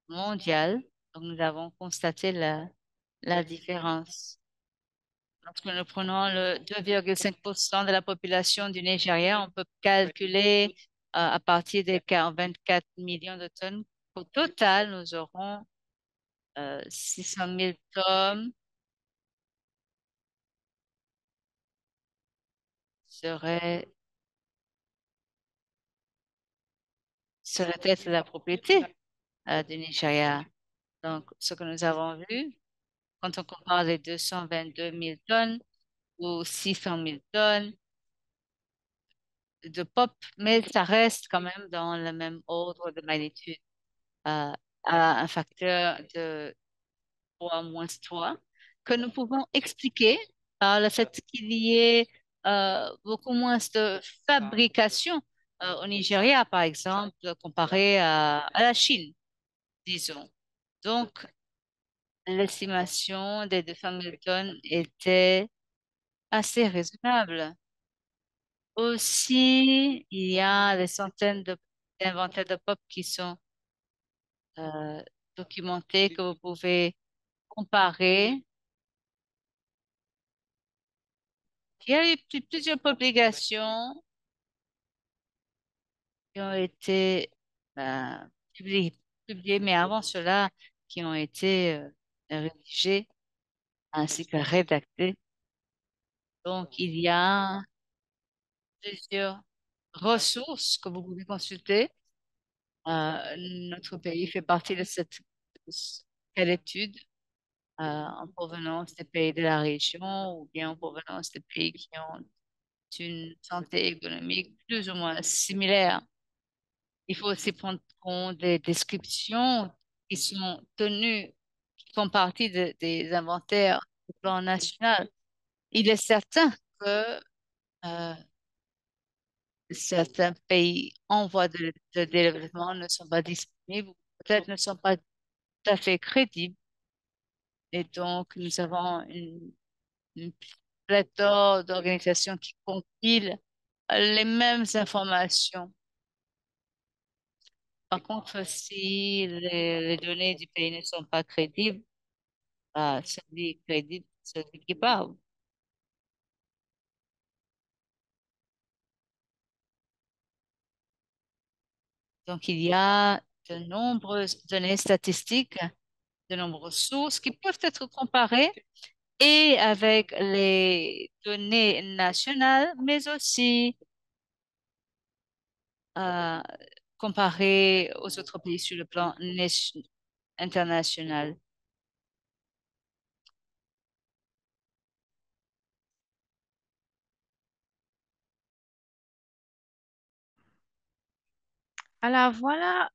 mondiale. Donc, nous avons constaté la différence. Lorsque nous prenons le 2,5% de la population du Nigeria, on peut calculer à partir des 24 millions de tonnes. Au total, nous aurons 600 000 tonnes seraient, seraient être la propriété du Nigeria. Donc, ce que nous avons vu, quand on compare les 222 000 tonnes ou 600 000 tonnes de pop, mais ça reste quand même dans le même ordre de magnitude, à un facteur de 3 moins 3, que nous pouvons expliquer par le fait qu'il y ait beaucoup moins de fabrication au Nigeria, par exemple, comparé à la Chine, disons. Donc, l'estimation des 200 000 tonnes était assez raisonnable. Aussi, il y a des centaines d'inventaires de pop qui sont euh, documentés, que vous pouvez comparer. Il y a eu plusieurs publications qui ont été publiées, mais avant cela, qui ont été rédigées ainsi que rédactées. Donc, il y a plusieurs ressources que vous pouvez consulter. Notre pays fait partie de cette étude en provenance des pays de la région ou bien en provenance des pays qui ont une santé économique plus ou moins similaire. Il faut aussi prendre compte des descriptions qui sont tenues, qui font partie des inventaires du plan national. Il est certain que euh, certains pays en voie de développement ne sont pas disponibles, ou peut-être ne sont pas tout à fait crédibles. Et donc, nous avons une pléthore d'organisations qui compilent les mêmes informations. Par contre, si les données du pays ne sont pas crédibles, celui crédible, celui qui parle. Donc, il y a de nombreuses données statistiques, de nombreuses sources qui peuvent être comparées et avec les données nationales, mais aussi euh, comparées aux autres pays sur le plan international. Alors voilà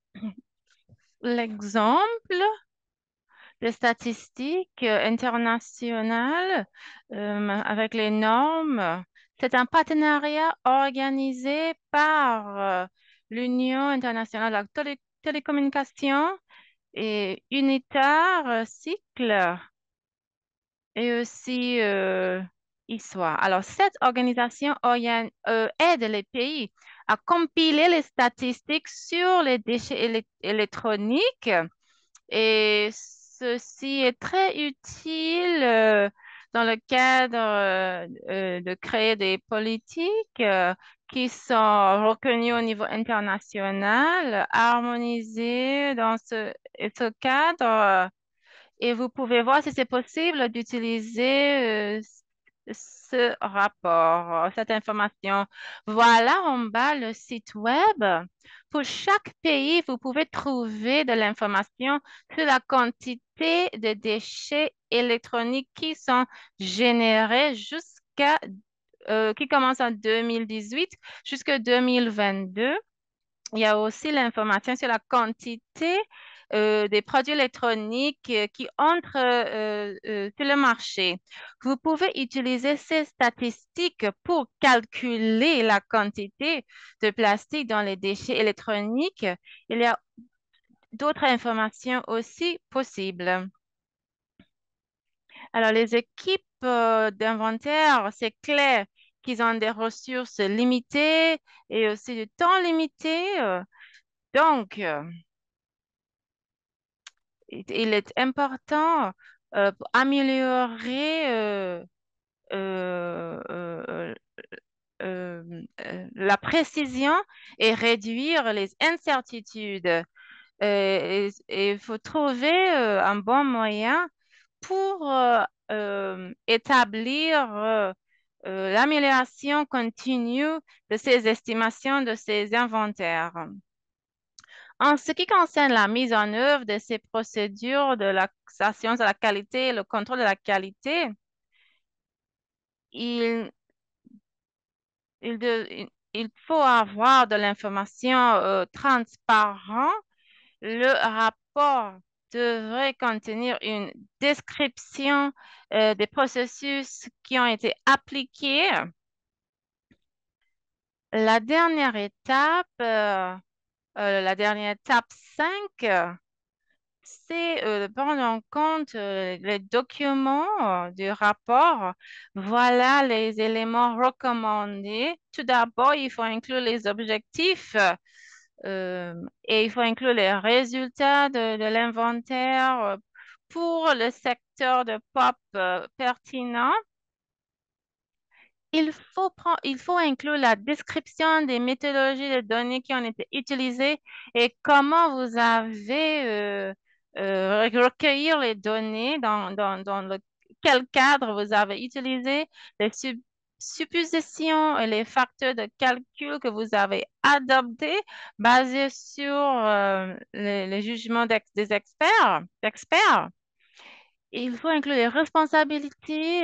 l'exemple de statistiques internationales avec les normes. C'est un partenariat organisé par l'Union internationale de la télécommunication et Unitar, Cycle et aussi ISWA. Alors, cette organisation aide les pays à compiler les statistiques sur les déchets électroniques et ceci est très utile dans le cadre de créer des politiques qui sont reconnues au niveau international, harmonisées dans ce cadre. Et vous pouvez voir si c'est possible d'utiliser ce rapport, cette information. Voilà en bas le site web. Pour chaque pays, vous pouvez trouver de l'information sur la quantité de déchets électroniques qui sont générés qui commence en 2018 jusqu'à 2022. Il y a aussi l'information sur la quantité des produits électroniques qui entrent sur le marché. Vous pouvez utiliser ces statistiques pour calculer la quantité de plastique dans les déchets électroniques. Il y a d'autres informations aussi possibles. Alors, les équipes d'inventaire, c'est clair qu'ils ont des ressources limitées et aussi du temps limité. Donc, il est important pour améliorer euh, euh, la précision et réduire les incertitudes. Et il faut trouver un bon moyen pour établir l'amélioration continue de ces estimations, de ces inventaires. En ce qui concerne la mise en œuvre de ces procédures de l'assurance de la qualité et le contrôle de la qualité, il, il faut avoir de l'information transparente. Le rapport devrait contenir une description des processus qui ont été appliqués. La dernière étape, la dernière étape 5, c'est de prendre en compte les documents du rapport. Voilà les éléments recommandés. Tout d'abord, il faut inclure les objectifs et il faut inclure les résultats de l'inventaire pour le secteur de POP pertinent. Il faut inclure la description des méthodologies de données qui ont été utilisées et comment vous avez recueillir les données dans quel cadre vous avez utilisé les suppositions et les facteurs de calcul que vous avez adoptés basés sur les jugements des experts. Il faut inclure les responsabilités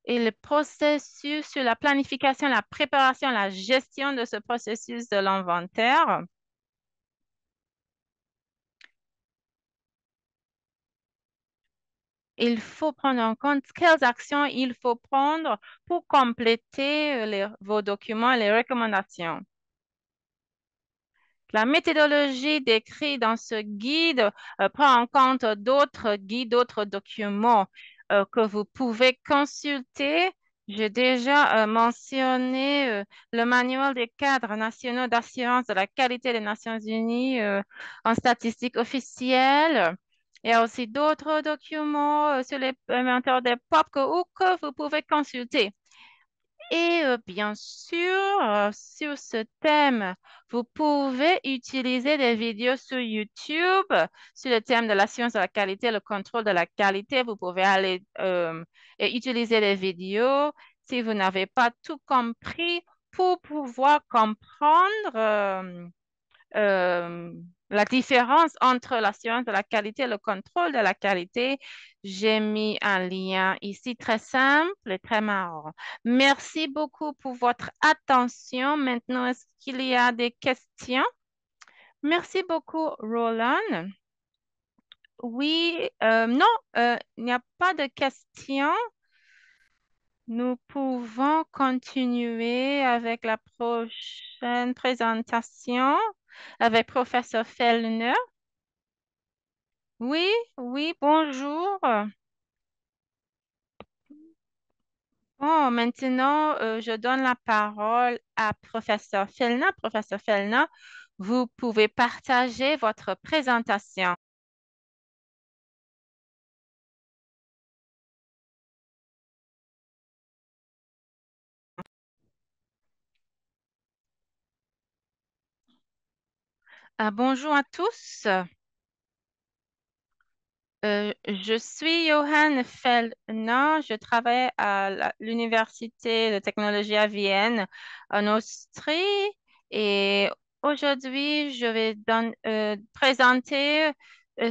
et le processus sur la planification, la préparation, la gestion de ce processus de l'inventaire. Il faut prendre en compte quelles actions il faut prendre pour compléter vos documents et les recommandations. La méthodologie décrite dans ce guide prend en compte d'autres guides, d'autres documents que vous pouvez consulter. J'ai déjà mentionné le manuel des cadres nationaux d'assurance de la qualité des Nations Unies en statistiques officielles. Il y a aussi d'autres documents sur les inventaires des POP ou que vous pouvez consulter. Et bien sûr, sur ce thème, vous pouvez utiliser des vidéos sur YouTube sur le thème de la science de la qualité, le contrôle de la qualité. Vous pouvez aller et utiliser des vidéos si vous n'avez pas tout compris pour pouvoir comprendre euh, la différence entre la science de la qualité et le contrôle de la qualité. J'ai mis un lien ici très simple et très marrant. Merci beaucoup pour votre attention. Maintenant, est-ce qu'il y a des questions? Merci beaucoup, Roland. Oui, non, il n'y a pas de questions. Nous pouvons continuer avec la prochaine présentation avec professeur Fellner. Oui, oui, bonjour. Bon, maintenant, je donne la parole à professeur Fellner. Professeur Fellner, vous pouvez partager votre présentation. Bonjour à tous. Je suis Johann Fellner. Je travaille à l'Université de technologie à Vienne, en Austrie. Et aujourd'hui, je vais présenter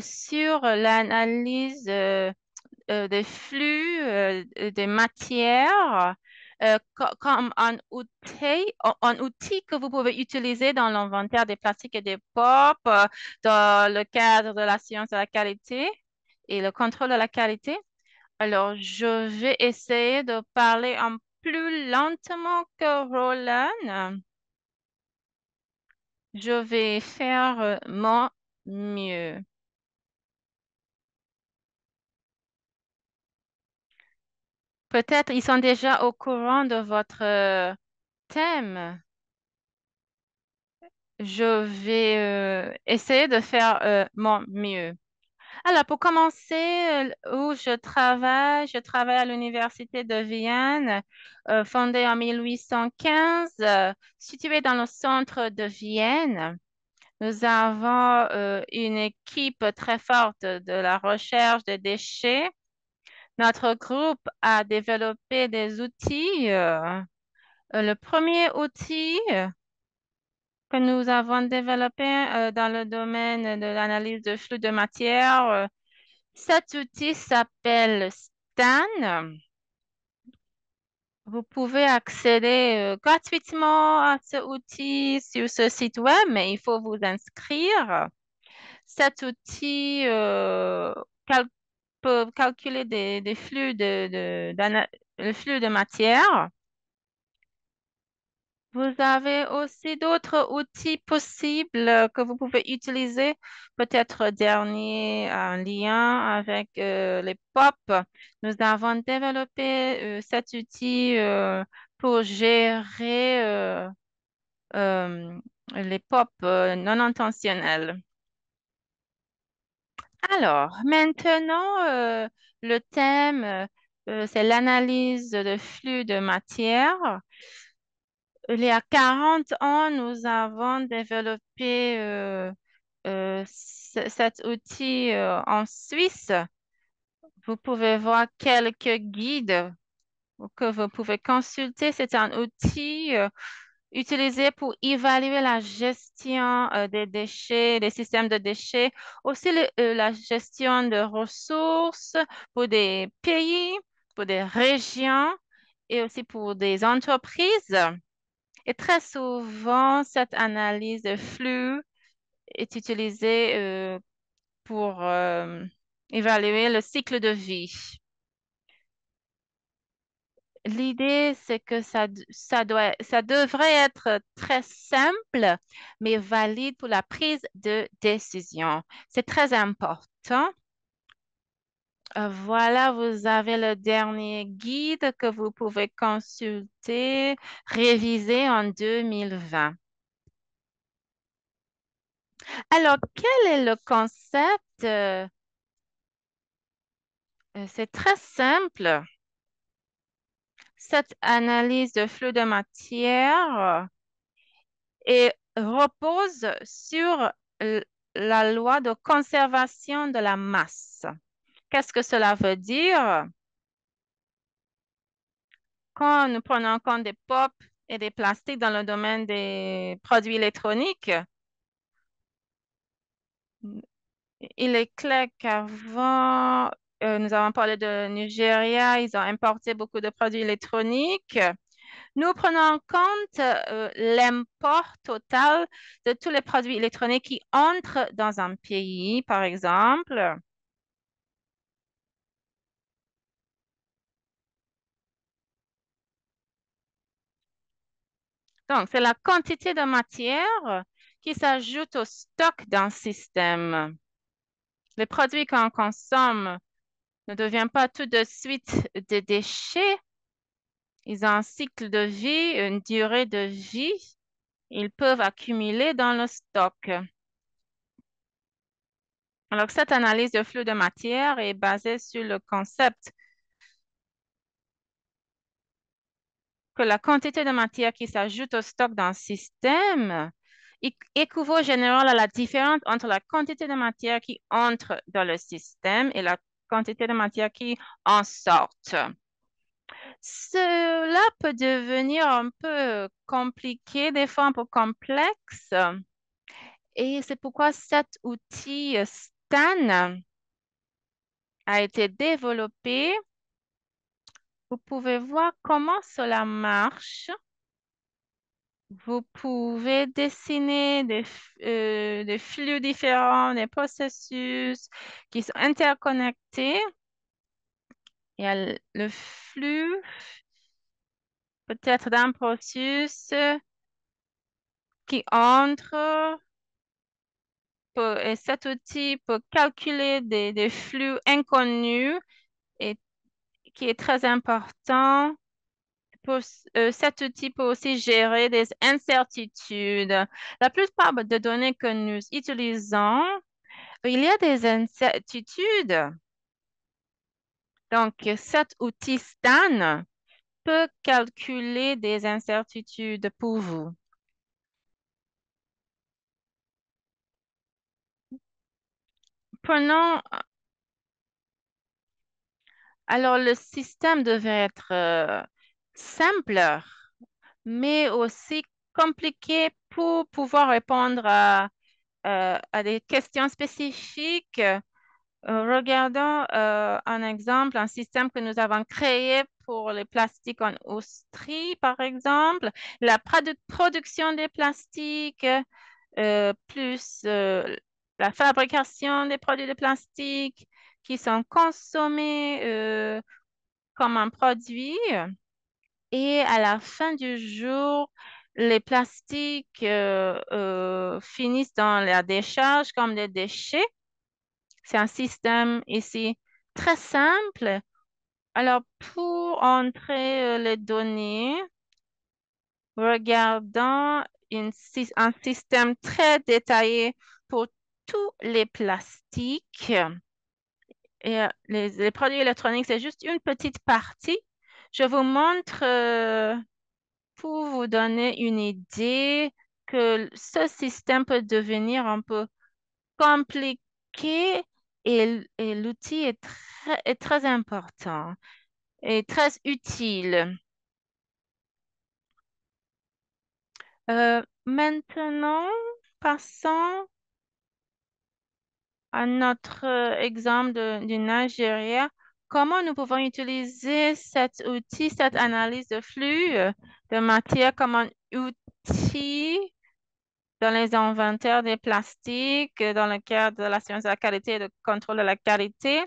sur l'analyse des flux, des matières, comme un outil que vous pouvez utiliser dans l'inventaire des plastiques et des POP, dans le cadre de la science de la qualité et le contrôle de la qualité. Alors, je vais essayer de parler un plus lentement que Roland. Je vais faire mon mieux. Peut-être ils sont déjà au courant de votre thème. Je vais essayer de faire mon mieux. Alors, pour commencer, où je travaille à l'Université de Vienne, fondée en 1815, située dans le centre de Vienne. Nous avons une équipe très forte de la recherche des déchets. Notre groupe a développé des outils. Le premier outil que nous avons développé dans le domaine de l'analyse de flux de matière. Cet outil s'appelle STAN. Vous pouvez accéder gratuitement à ce outil sur ce site web, mais il faut vous inscrire. Cet outil peut calculer des flux le flux de matière. Vous avez aussi d'autres outils possibles que vous pouvez utiliser. Peut-être dernier, un lien avec les POP. Nous avons développé cet outil pour gérer euh, les POP non intentionnels. Alors, maintenant, le thème, c'est l'analyse de flux de matière. Il y a 40 ans, nous avons développé cet outil en Suisse. Vous pouvez voir quelques guides que vous pouvez consulter. C'est un outil utilisé pour évaluer la gestion des déchets, des systèmes de déchets, aussi la gestion de ressources pour des pays, pour des régions et aussi pour des entreprises. Et très souvent, cette analyse de flux est utilisée pour évaluer le cycle de vie. L'idée, c'est que ça devrait être très simple, mais valide pour la prise de décision. C'est très important. Voilà, vous avez le dernier guide que vous pouvez consulter, révisé en 2020. Alors, quel est le concept? C'est très simple. Cette analyse de flux de matière et repose sur la loi de conservation de la masse. Qu'est-ce que cela veut dire? Quand nous prenons en compte des POP et des plastiques dans le domaine des produits électroniques, il est clair qu'avant, nous avons parlé de Nigeria, ils ont importé beaucoup de produits électroniques. Nous prenons en compte l'import total de tous les produits électroniques qui entrent dans un pays, par exemple. Donc, c'est la quantité de matière qui s'ajoute au stock d'un système. Les produits qu'on consomme ne deviennent pas tout de suite des déchets. Ils ont un cycle de vie, une durée de vie. Ils peuvent accumuler dans le stock. Alors, cette analyse de flux de matière est basée sur le concept que la quantité de matière qui s'ajoute au stock d'un système équivaut en général à la différence entre la quantité de matière qui entre dans le système et la quantité de matière qui en sort. Cela peut devenir un peu compliqué, des fois un peu complexe, et c'est pourquoi cet outil STAN a été développé. Vous pouvez voir comment cela marche. Vous pouvez dessiner des flux différents, des processus qui sont interconnectés. Il y a le flux peut-être d'un processus qui entre et cet outil peut calculer des flux inconnus et qui est très important. Cet outil peut aussi gérer des incertitudes. La plupart des données que nous utilisons, il y a des incertitudes. Donc, cet outil STAN peut calculer des incertitudes pour vous. Prenons, alors le système devait être simple, mais aussi compliqué pour pouvoir répondre à des questions spécifiques. Regardons un exemple, un système que nous avons créé pour les plastiques en Austrie, par exemple. La production des plastiques, plus la fabrication des produits de plastique qui sont consommés comme un produit. Et à la fin du jour, les plastiques finissent dans la décharge comme des déchets. C'est un système ici très simple. Alors, pour entrer les données, regardons un système très détaillé pour tous les plastiques. Et les produits électroniques, c'est juste une petite partie. Je vous montre pour vous donner une idée que ce système peut devenir un peu compliqué et l'outil est très important. et très utile. Maintenant, passons à notre exemple du Nigeria. Comment nous pouvons utiliser cet outil, cette analyse de flux de matière comme un outil dans les inventaires des plastiques, dans le cadre de l'assurance de la qualité et de contrôle de la qualité?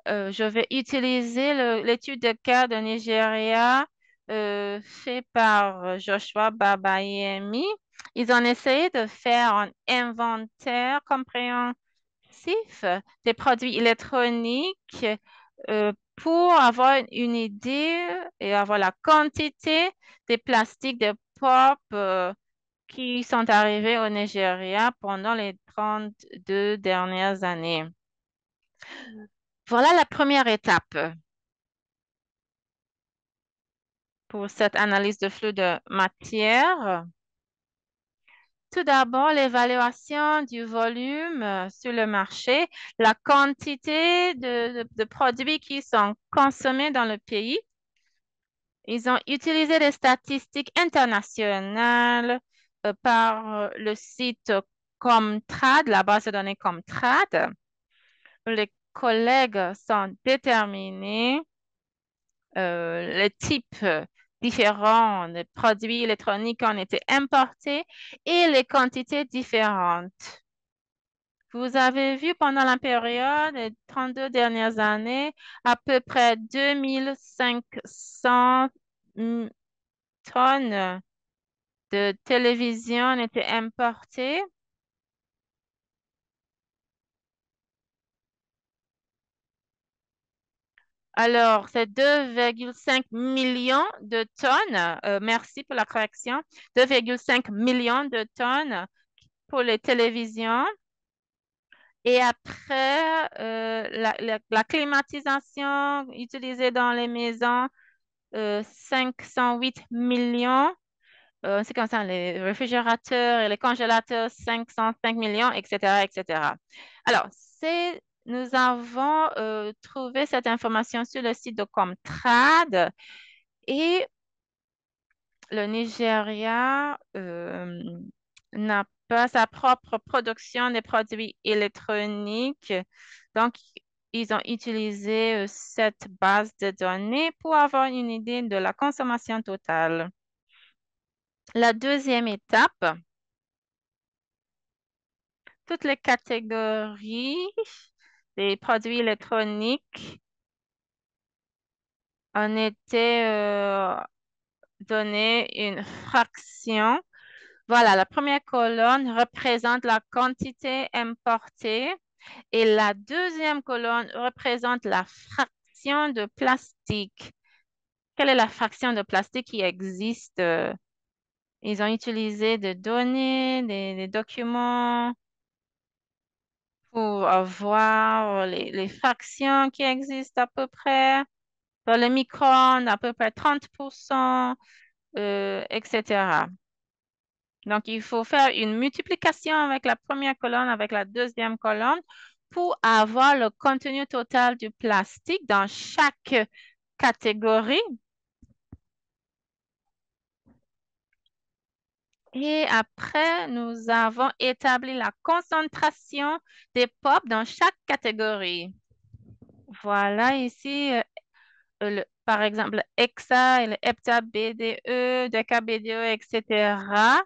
Je vais utiliser l'étude de cas de Nigeria fait par Joshua Babayemi. Ils ont essayé de faire un inventaire compréhensif des produits électroniques pour avoir une idée et avoir la quantité des plastiques de pop qui sont arrivés au Nigeria pendant les 32 dernières années. Voilà la première étape pour cette analyse de flux de matière. Tout d'abord, l'évaluation du volume sur le marché, la quantité de produits qui sont consommés dans le pays. Ils ont utilisé des statistiques internationales par le site Comtrad, la base de données Comtrad. Les collègues sont déterminés les types différents de produits électroniques ont été importés et les quantités différentes. Vous avez vu pendant la période des 32 dernières années, à peu près 2500 tonnes de télévision ont été importées. Alors, c'est 2,5 millions de tonnes. Merci pour la correction. 2,5 millions de tonnes pour les télévisions. Et après, la climatisation utilisée dans les maisons, 508 millions. C'est comme ça, les réfrigérateurs et les congélateurs, 505 millions, etc., etc. Alors, nous avons trouvé cette information sur le site de Comtrad et le Nigeria n'a pas sa propre production de produits électroniques. Donc, ils ont utilisé cette base de données pour avoir une idée de la consommation totale. La deuxième étape, toutes les catégories des produits électroniques ont été données une fraction. Voilà, la première colonne représente la quantité importée et la deuxième colonne représente la fraction de plastique. Quelle est la fraction de plastique qui existe? Ils ont utilisé des données, des documents pour voir les fractions qui existent à peu près. Dans le micro-ondes, à peu près 30%, etc. Donc, il faut faire une multiplication avec la première colonne, avec la deuxième colonne pour avoir le contenu total du plastique dans chaque catégorie. Et après, nous avons établi la concentration des POP dans chaque catégorie. Voilà ici, par exemple, Hexa et le hepta-BDE, DECA-BDE, etc.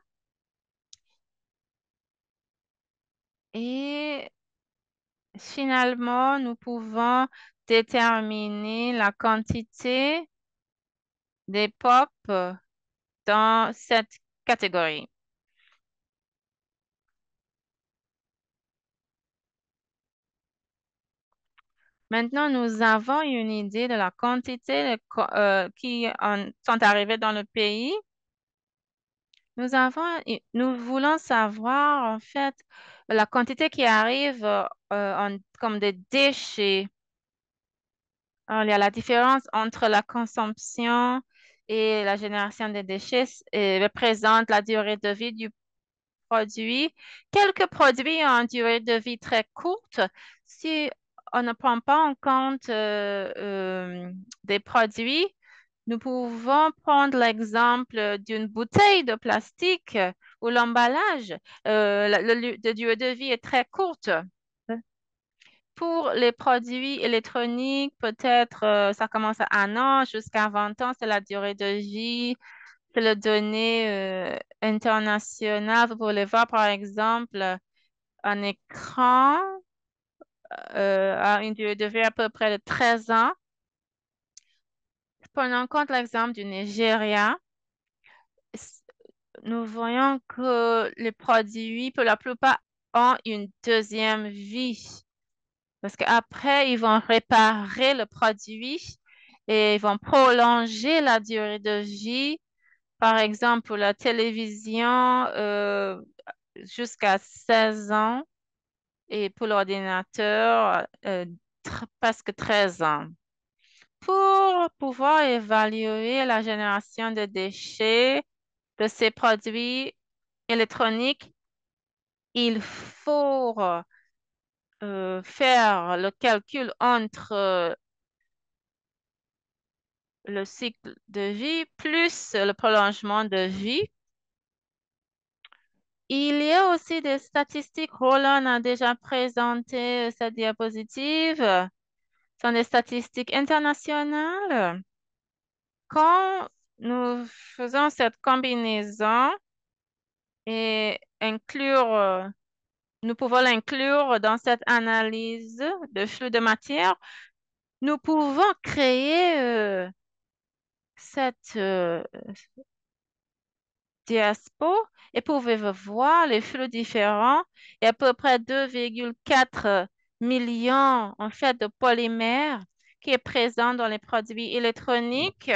Et finalement, nous pouvons déterminer la quantité des POP dans cette catégorie. Maintenant, nous avons une idée de la quantité qui sont arrivés dans le pays. Nous voulons savoir en fait la quantité qui arrive comme des déchets. Alors, il y a la différence entre la consommation et la génération des déchets représente la durée de vie du produit. Quelques produits ont une durée de vie très courte. Si on ne prend pas en compte des produits, nous pouvons prendre l'exemple d'une bouteille de plastique où l'emballage, la durée de vie est très courte. Pour les produits électroniques, peut-être ça commence à 1 an jusqu'à 20 ans, c'est la durée de vie. C'est le données international. Vous pouvez voir, par exemple, un écran a une durée de vie à peu près de 13 ans. Prenons en compte l'exemple du Nigeria. Nous voyons que les produits, pour la plupart, ont une deuxième vie. Parce qu'après, ils vont réparer le produit et ils vont prolonger la durée de vie. Par exemple, pour la télévision, jusqu'à 16 ans et pour l'ordinateur, presque 13 ans. Pour pouvoir évaluer la génération de déchets de ces produits électroniques, il faut faire le calcul entre le cycle de vie plus le prolongement de vie. Il y a aussi des statistiques. Roland a déjà présenté cette diapositive. Ce sont des statistiques internationales. Quand nous faisons cette combinaison et nous pouvons l'inclure dans cette analyse de flux de matière, nous pouvons créer cette diaspo et pouvez-vous voir les flux différents et à peu près 2,4 millions en fait de polymères qui est présent dans les produits électroniques.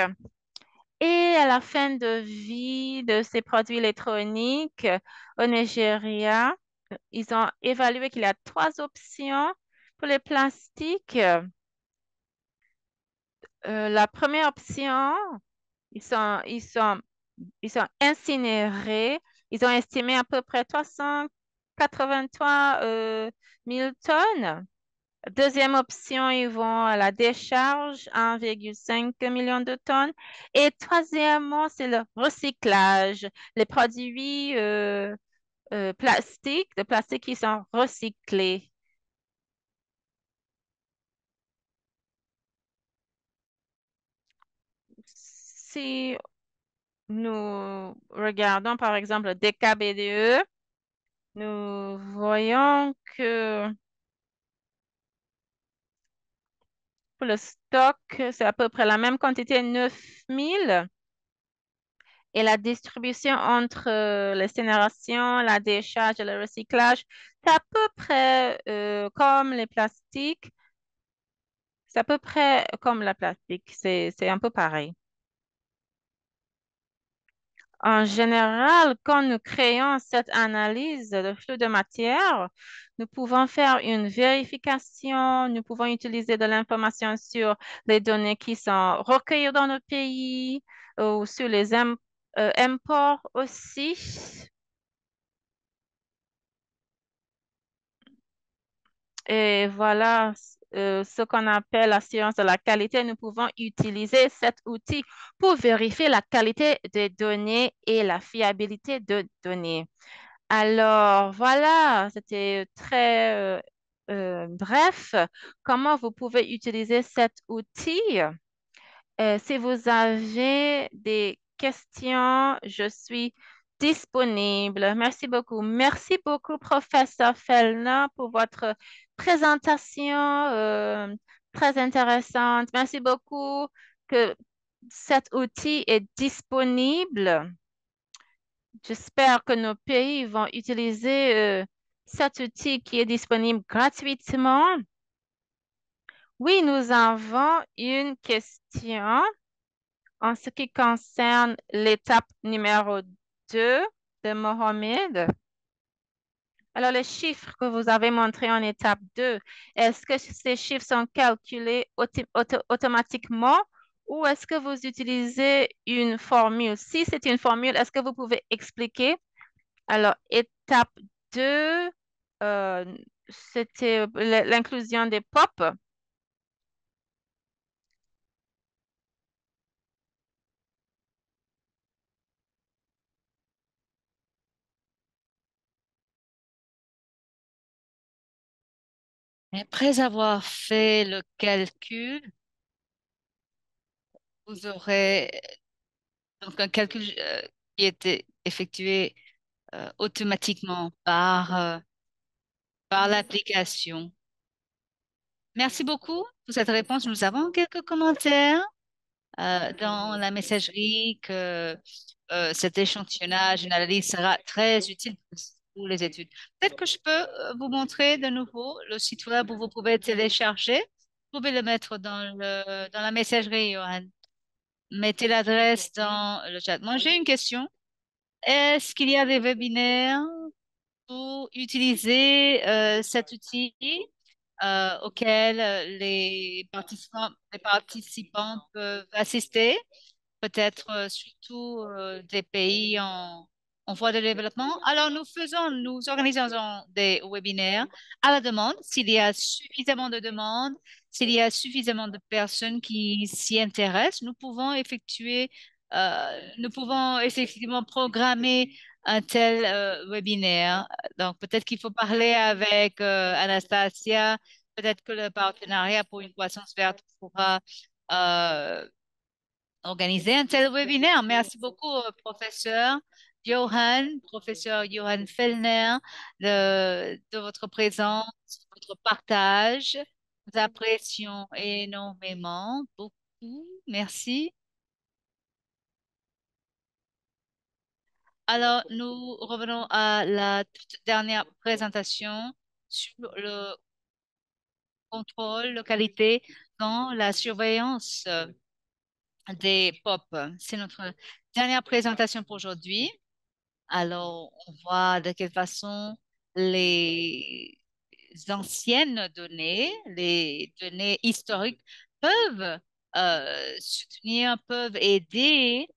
Et à la fin de vie de ces produits électroniques au Nigeria, ils ont évalué qu'il y a 3 options pour les plastiques. La première option, ils sont, ils sont ils sont incinérés. Ils ont estimé à peu près 383 000 tonnes. Deuxième option, ils vont à la décharge, 1,5 million de tonnes. Et troisièmement, c'est le recyclage. Les produits plastiques, de plastique qui sont recyclés. Si nous regardons par exemple le DKBDE, nous voyons que pour le stock, c'est à peu près la même quantité, 9 000. Et la distribution entre l'incinération, la décharge et le recyclage, c'est à peu près comme les plastiques. C'est à peu près comme la plastique. C'est un peu pareil. En général, quand nous créons cette analyse de flux de matière, nous pouvons faire une vérification, nous pouvons utiliser de l'information sur les données qui sont recueillies dans nos pays ou sur les imports aussi. Et voilà ce qu'on appelle l'assurance de la qualité. Nous pouvons utiliser cet outil pour vérifier la qualité des données et la fiabilité de données. Alors, voilà, c'était très bref. Comment vous pouvez utiliser cet outil? Si vous avez des questions, je suis disponible. Merci beaucoup. Merci beaucoup, professeur Fellner, pour votre présentation très intéressante. Merci beaucoup que cet outil est disponible. J'espère que nos pays vont utiliser cet outil qui est disponible gratuitement. Oui, nous avons une question en ce qui concerne l'étape numéro 2 de Mohamed. Alors, les chiffres que vous avez montrés en étape 2, est-ce que ces chiffres sont calculés automatiquement ou est-ce que vous utilisez une formule? Si c'est une formule, est-ce que vous pouvez expliquer? Alors, étape 2, c'était l'inclusion des POP. Après avoir fait le calcul, vous aurez donc un calcul qui était effectué automatiquement par l'application. Merci beaucoup pour cette réponse. Nous avons quelques commentaires dans la messagerie que cet échantillonnage, une analyse sera très utile pour les études. Peut-être que je peux vous montrer de nouveau le site web où vous pouvez télécharger. Vous pouvez le mettre dans la messagerie, Johan. Mettez l'adresse dans le chat. Moi, j'ai une question. Est-ce qu'il y a des webinaires pour utiliser cet outil auquel les participants peuvent assister? Peut-être surtout des pays en voie de développement. Alors, nous organisons des webinaires à la demande. S'il y a suffisamment de demandes, s'il y a suffisamment de personnes qui s'y intéressent, nous pouvons effectivement programmer un tel webinaire. Donc, peut-être qu'il faut parler avec Anastasia. Peut-être que le partenariat pour une croissance verte pourra euh, organiser un tel webinaire. Merci beaucoup, professeur Johan Fellner, de votre présence, votre partage. Nous apprécions énormément, beaucoup. Merci. Alors, nous revenons à la toute dernière présentation sur le contrôle, la qualité dans la surveillance des POP. C'est notre dernière présentation pour aujourd'hui. Alors, on voit de quelle façon les anciennes données, les données historiques peuvent soutenir, peuvent aider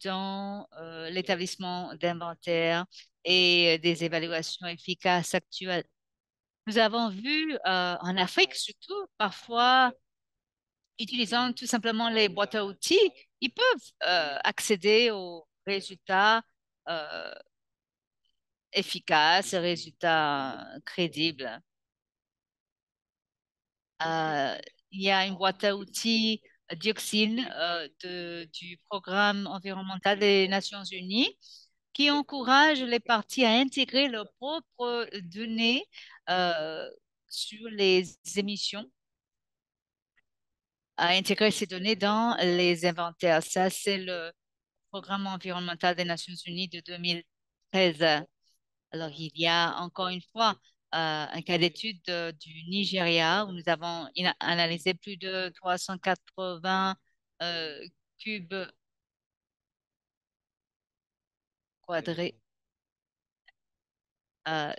dans l'établissement d'inventaire et des évaluations efficaces actuelles. Nous avons vu en Afrique surtout, parfois, utilisant tout simplement les boîtes à outils, ils peuvent accéder aux résultats euh, efficaces, résultats crédibles. Euh, il y a une boîte à outils dioxine du programme environnemental des Nations Unies qui encourage les parties à intégrer leurs propres données euh, sur les émissions, à intégrer ces données dans les inventaires. Ça, c'est le programme environnemental des Nations Unies de 2013. Alors, il y a encore une fois un cas d'étude du Nigeria où nous avons analysé plus de 380 euh, cubes quadrés euh,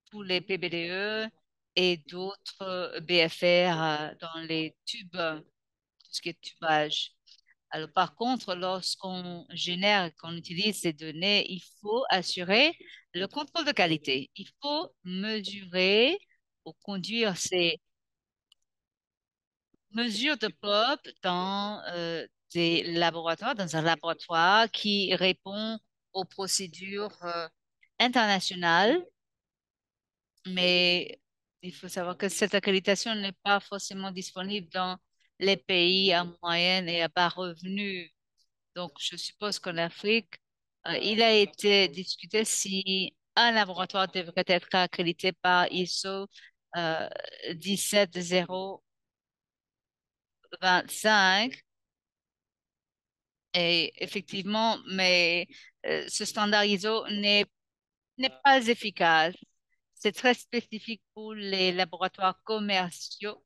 pour les PBDE et d'autres BFR dans les tubes, tout ce qui est tubage. Alors, par contre, lorsqu'on génère, qu'on utilise ces données, il faut assurer le contrôle de qualité. Il faut mesurer ou conduire ces mesures de POP dans un laboratoire qui répond aux procédures internationales. Mais il faut savoir que cette accréditation n'est pas forcément disponible dans les pays à moyenne et à bas revenus. Donc, je suppose qu'en Afrique, il a été discuté si un laboratoire devrait être accrédité par ISO 17025. Et effectivement, mais ce standard ISO n'est pas efficace. C'est très spécifique pour les laboratoires commerciaux.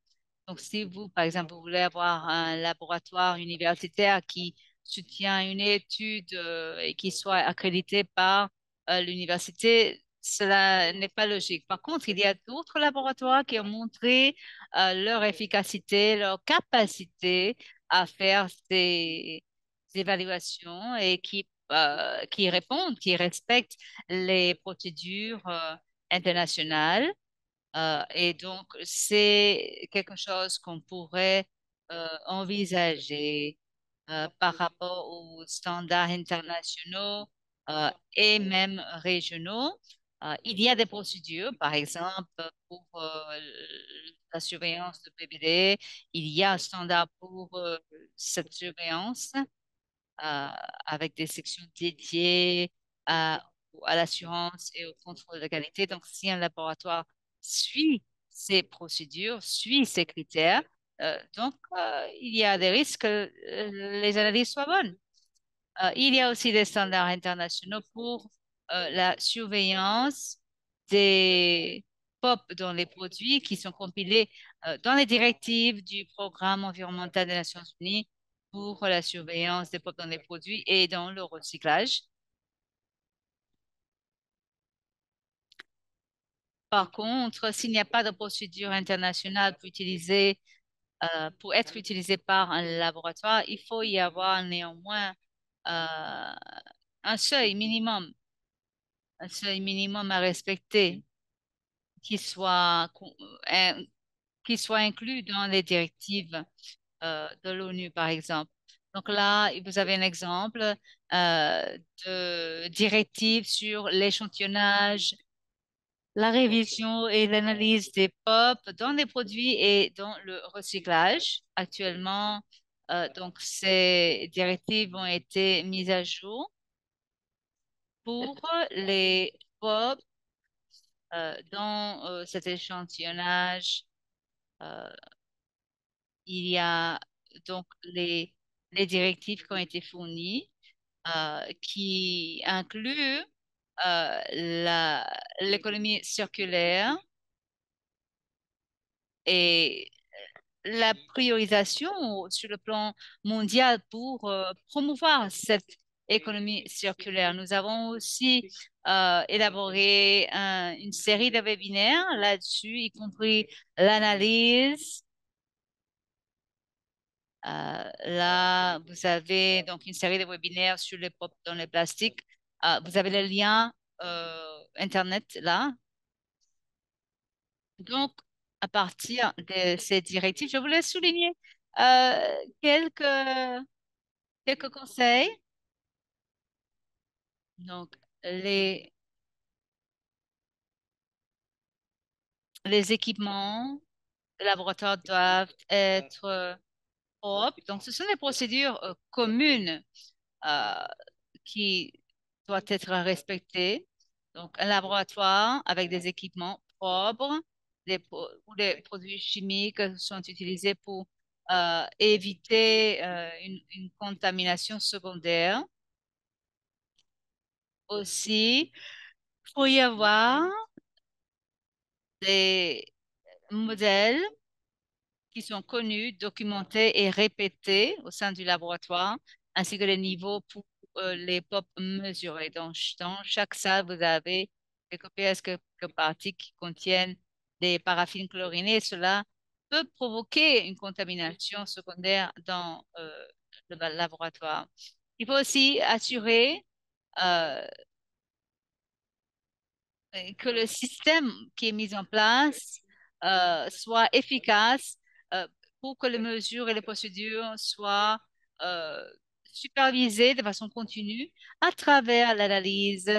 Donc, si vous, par exemple, vous voulez avoir un laboratoire universitaire qui soutient une étude et qui soit accrédité par l'université, cela n'est pas logique. Par contre, il y a d'autres laboratoires qui ont montré leur efficacité, leur capacité à faire ces évaluations et qui répondent, qui respectent les procédures. international. Et donc, c'est quelque chose qu'on pourrait envisager par rapport aux standards internationaux et même régionaux. Il y a des procédures, par exemple, pour la surveillance de PBD. Il y a un standard pour cette surveillance avec des sections dédiées à, à l'assurance et au contrôle de qualité. Donc, si un laboratoire suit ces procédures, suit ces critères, il y a des risques que les analyses soient bonnes. Il y a aussi des standards internationaux pour la surveillance des POP dans les produits qui sont compilés dans les directives du Programme environnemental des Nations Unies pour la surveillance des POP dans les produits et dans le recyclage. Par contre, s'il n'y a pas de procédure internationale pour être utilisé par un laboratoire, il faut y avoir néanmoins euh, un seuil minimum, un seuil minimum à respecter qui soit, qui soit inclus dans les directives de l'ONU, par exemple. Donc là, vous avez un exemple de directive sur l'échantillonnage, la révision et l'analyse des POP dans les produits et dans le recyclage. Actuellement, donc ces directives ont été mises à jour pour les POP dans cet échantillonnage. euh, il y a donc les directives qui ont été fournies qui incluent l'économie circulaire et la priorisation sur le plan mondial pour promouvoir cette économie circulaire. Nous avons aussi élaboré une série de webinaires là-dessus, y compris l'analyse. Là, vous avez donc une série de webinaires sur les pop dans les plastiques. Vous avez le lien Internet là. Donc, à partir de ces directives, je voulais souligner euh, quelques, quelques conseils. Donc, les, les équipements de laboratoire doivent être propres. Donc, ce sont des procédures communes euh, qui doit être respecté. Donc, un laboratoire avec des équipements propres, ou des produits chimiques sont utilisés pour éviter une contamination secondaire. Aussi, il faut y avoir des modèles qui sont connus, documentés et répétés au sein du laboratoire, ainsi que les niveaux pour les POP mesurés. Donc, dans chaque salle, vous avez quelques pièces, quelques parties qui contiennent des paraffines chlorinées. Cela peut provoquer une contamination secondaire dans le laboratoire. Il faut aussi assurer euh, que le système qui est mis en place soit efficace euh, pour que les mesures et les procédures soient euh, supervisées de façon continue à travers l'analyse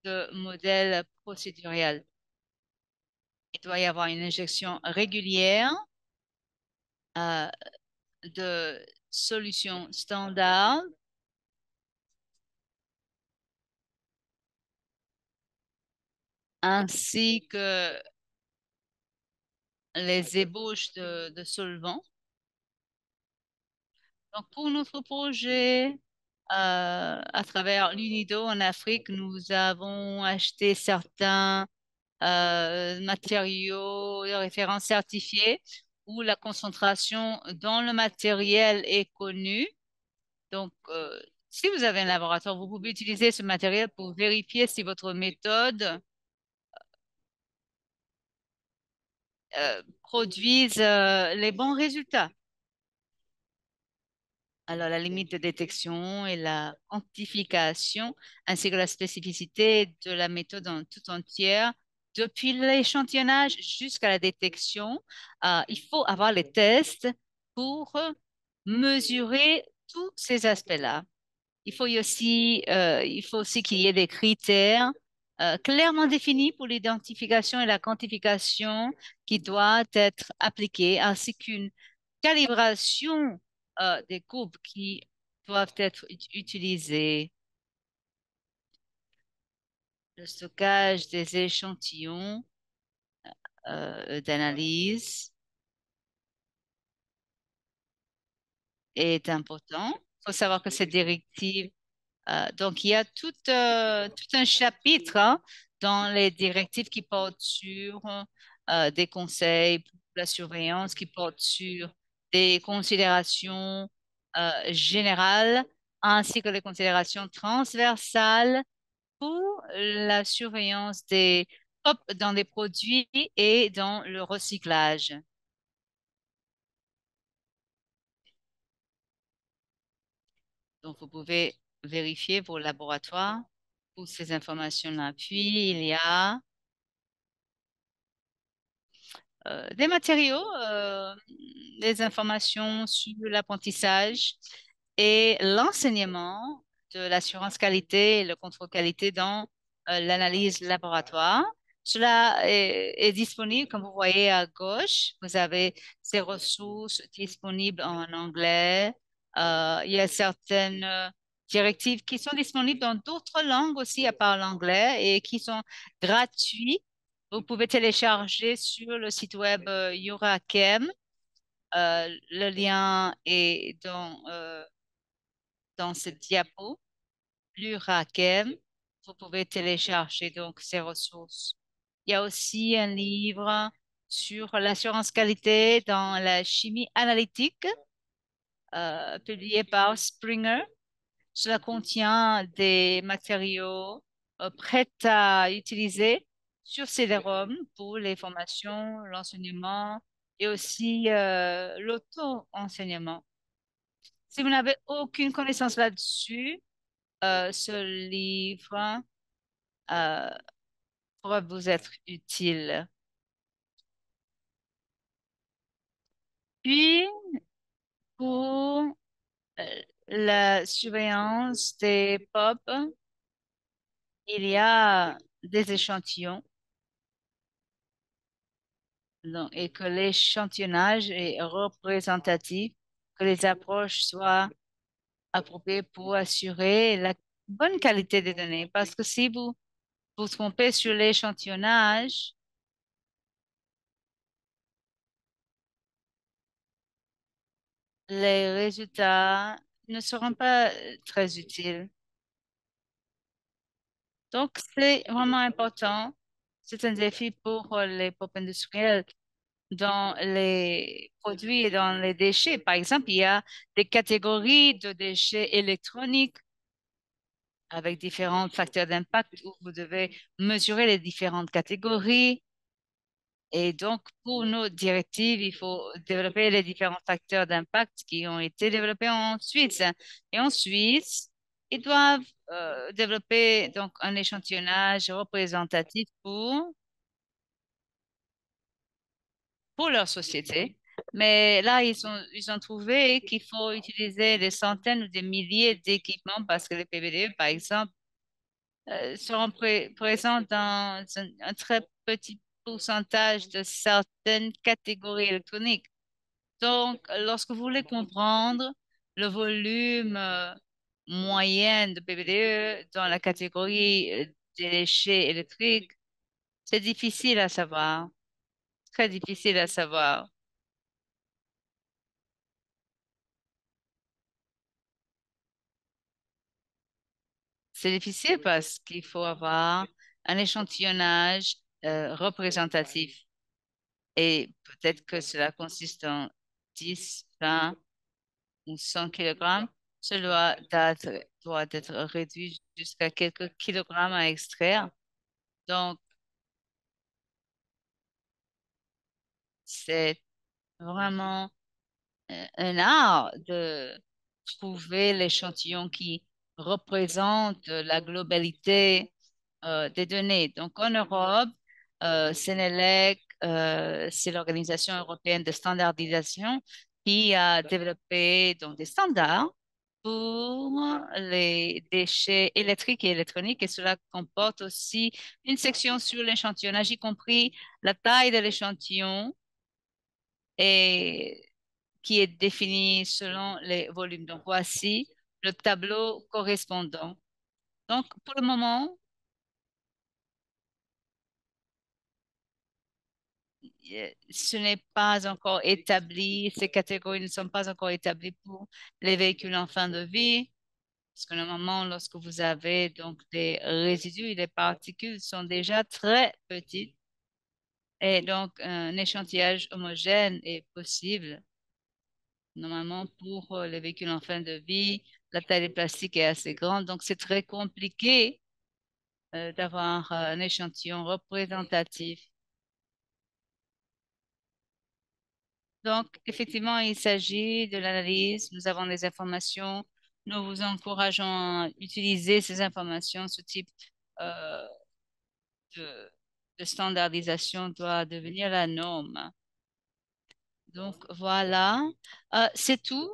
de modèles procéduriels. Il doit y avoir une injection régulière euh, de solutions standards ainsi que les ébauches de solvants. Donc, pour notre projet, à travers l'UNIDO en Afrique, nous avons acheté certains matériaux de référence certifiés où la concentration dans le matériel est connue. Donc, si vous avez un laboratoire, vous pouvez utiliser ce matériel pour vérifier si votre méthode produise les bons résultats. Alors, la limite de détection et la quantification, ainsi que la spécificité de la méthode en tout entière, depuis l'échantillonnage jusqu'à la détection, il faut avoir les tests pour mesurer tous ces aspects-là. Il faut aussi qu'il y ait des critères clairement définis pour l'identification et la quantification qui doivent être appliqués, ainsi qu'une calibration des courbes qui doivent être utilisées, le stockage des échantillons d'analyse est important. Il faut savoir que cette directive, donc il y a tout un chapitre hein, dans les directives qui portent sur des conseils pour la surveillance, qui portent sur des considérations générales ainsi que les considérations transversales pour la surveillance des POP dans les produits et dans le recyclage. Donc, vous pouvez vérifier vos laboratoires pour ces informations-là. Puis, il y a des matériaux, des informations sur l'apprentissage et l'enseignement de l'assurance qualité et le contrôle qualité dans l'analyse laboratoire. Cela est disponible, comme vous voyez à gauche. Vous avez ces ressources disponibles en anglais. Il y a certaines directives qui sont disponibles dans d'autres langues aussi à part l'anglais et qui sont gratuites. Vous pouvez télécharger sur le site web Eurachem. Le lien est dans cette diapo. Eurachem. Vous pouvez télécharger donc ces ressources. Il y a aussi un livre sur l'assurance qualité dans la chimie analytique, publié par Springer. Cela contient des matériaux prêts à utiliser sur CD-ROM pour les formations, l'enseignement et aussi l'auto-enseignement. Si vous n'avez aucune connaissance là-dessus, ce livre euh, pourra vous être utile. Puis, pour la surveillance des POP, il y a des échantillons. Donc, et que l'échantillonnage est représentatif, que les approches soient appropriées pour assurer la bonne qualité des données. Parce que si vous vous trompez sur l'échantillonnage, les résultats ne seront pas très utiles. Donc, c'est vraiment important. C'est un défi pour les pop industriels dans les produits et dans les déchets. Par exemple, il y a des catégories de déchets électroniques avec différents facteurs d'impact où vous devez mesurer les différentes catégories. Et donc, pour nos directives, il faut développer les différents facteurs d'impact qui ont été développés en Suisse. Et en Suisse, ils doivent développer donc un échantillonnage représentatif pour leur société. Mais là, ils ont trouvé qu'il faut utiliser des centaines ou des milliers d'équipements parce que les PBDE, par exemple, seront présents dans un très petit pourcentage de certaines catégories électroniques. Donc, lorsque vous voulez comprendre le volume moyen de PBDE dans la catégorie des déchets électriques, c'est difficile à savoir, très difficile à savoir. C'est difficile parce qu'il faut avoir un échantillonnage représentatif. Et peut-être que cela consiste en 10, 20 ou 100 kilogrammes. Cela doit être réduit jusqu'à quelques kilogrammes à extraire. Donc, c'est vraiment un art trouver l'échantillon qui représente la globalité des données. Donc, en Europe, Sénélec, c'est l'Organisation européenne de standardisation qui a développé donc, des standards pour les déchets électriques et électroniques et cela comporte aussi une section sur l'échantillonnage, y compris la taille de l'échantillon et qui est définie selon les volumes. Donc, voici le tableau correspondant. Donc, pour le moment, ce n'est pas encore établi, ces catégories ne sont pas encore établies pour les véhicules en fin de vie. Parce que normalement, lorsque vous avez donc des résidus et des particules sont déjà très petites et donc un échantillage homogène est possible. Normalement, pour les véhicules en fin de vie, la taille des plastiques est assez grande, donc c'est très compliqué d'avoir un échantillon représentatif. Donc, effectivement, il s'agit de l'analyse. Nous avons des informations. Nous vous encourageons à utiliser ces informations. Ce type euh, de, de standardisation doit devenir la norme. Donc, voilà. C'est tout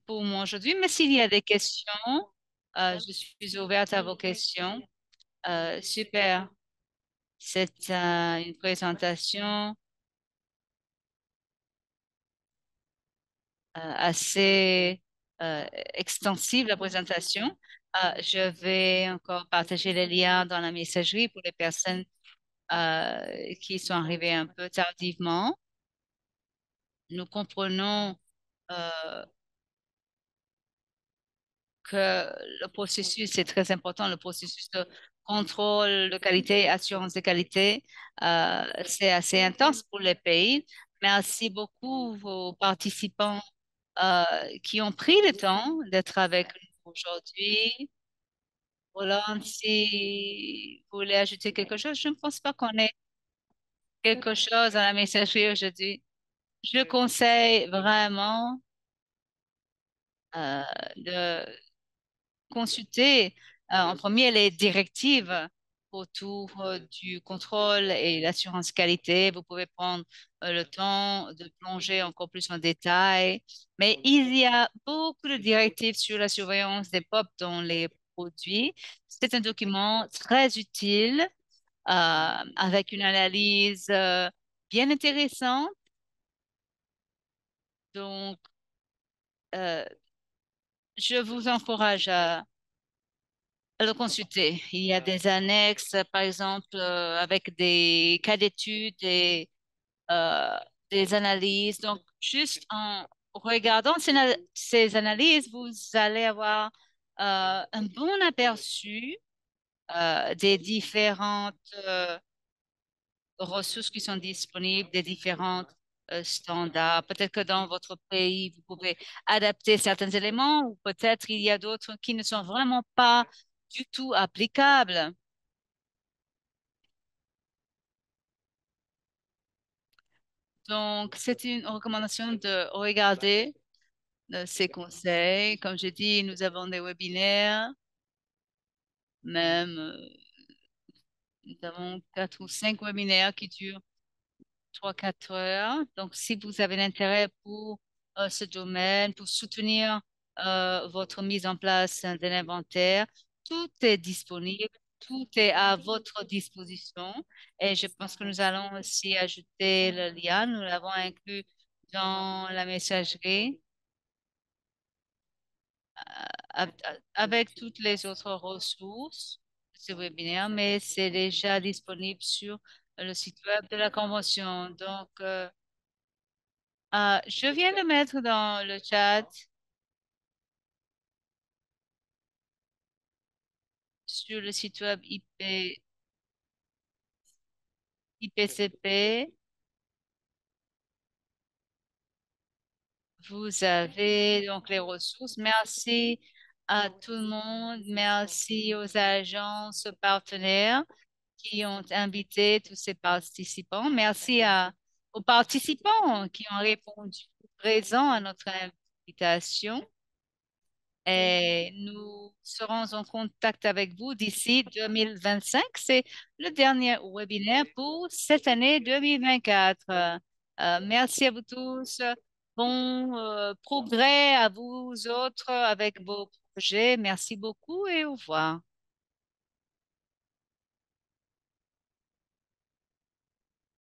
pour moi aujourd'hui. Mais s'il y a des questions, je suis ouverte à vos questions. Super. C'est une présentation assez extensive, la présentation. Je vais encore partager les liens dans la messagerie pour les personnes qui sont arrivées un peu tardivement. Nous comprenons euh, que le processus est très important, le processus de contrôle de qualité, assurance de qualité, c'est assez intense pour les pays. Merci beaucoup aux participants qui ont pris le temps d'être avec nous aujourd'hui. Roland, si vous voulez ajouter quelque chose, je ne pense pas qu'on ait quelque chose à la messagerie aujourd'hui. Je conseille vraiment de consulter en premier les directives autour du contrôle et l'assurance qualité. Vous pouvez prendre le temps de plonger encore plus en détail. Mais il y a beaucoup de directives sur la surveillance des POP dans les produits. C'est un document très utile avec une analyse bien intéressante. Donc, euh, je vous encourage à le consulter. Il y a des annexes, par exemple, avec des cas d'études et euh, des analyses. Donc, juste en regardant ces analyses, vous allez avoir un bon aperçu des différentes ressources qui sont disponibles, des différentes standards. Peut-être que dans votre pays, vous pouvez adapter certains éléments ou peut-être il y a d'autres qui ne sont vraiment pas du tout applicables. Donc, c'est une recommandation de regarder ces conseils. Comme je dis, nous avons des webinaires, même nous avons 4 ou 5 webinaires qui durent 3, 4 heures. Donc, si vous avez l'intérêt pour ce domaine, pour soutenir votre mise en place d'un inventaire, tout est disponible, tout est à votre disposition. Et je pense que nous allons aussi ajouter le lien. Nous l'avons inclus dans la messagerie avec toutes les autres ressources de ce webinaire, mais c'est déjà disponible sur le site web de la Convention. Donc, je viens de mettre dans le chat sur le site web IPCP. Vous avez donc les ressources. Merci à tout le monde. Merci aux agences partenaires qui ont invité tous ces participants. Merci aux participants qui ont répondu présents à notre invitation. l'invitation et nous serons en contact avec vous d'ici 2025. C'est le dernier webinaire pour cette année 2024. Merci à vous tous. Bon progrès à vous autres avec vos projets. Merci beaucoup et au revoir.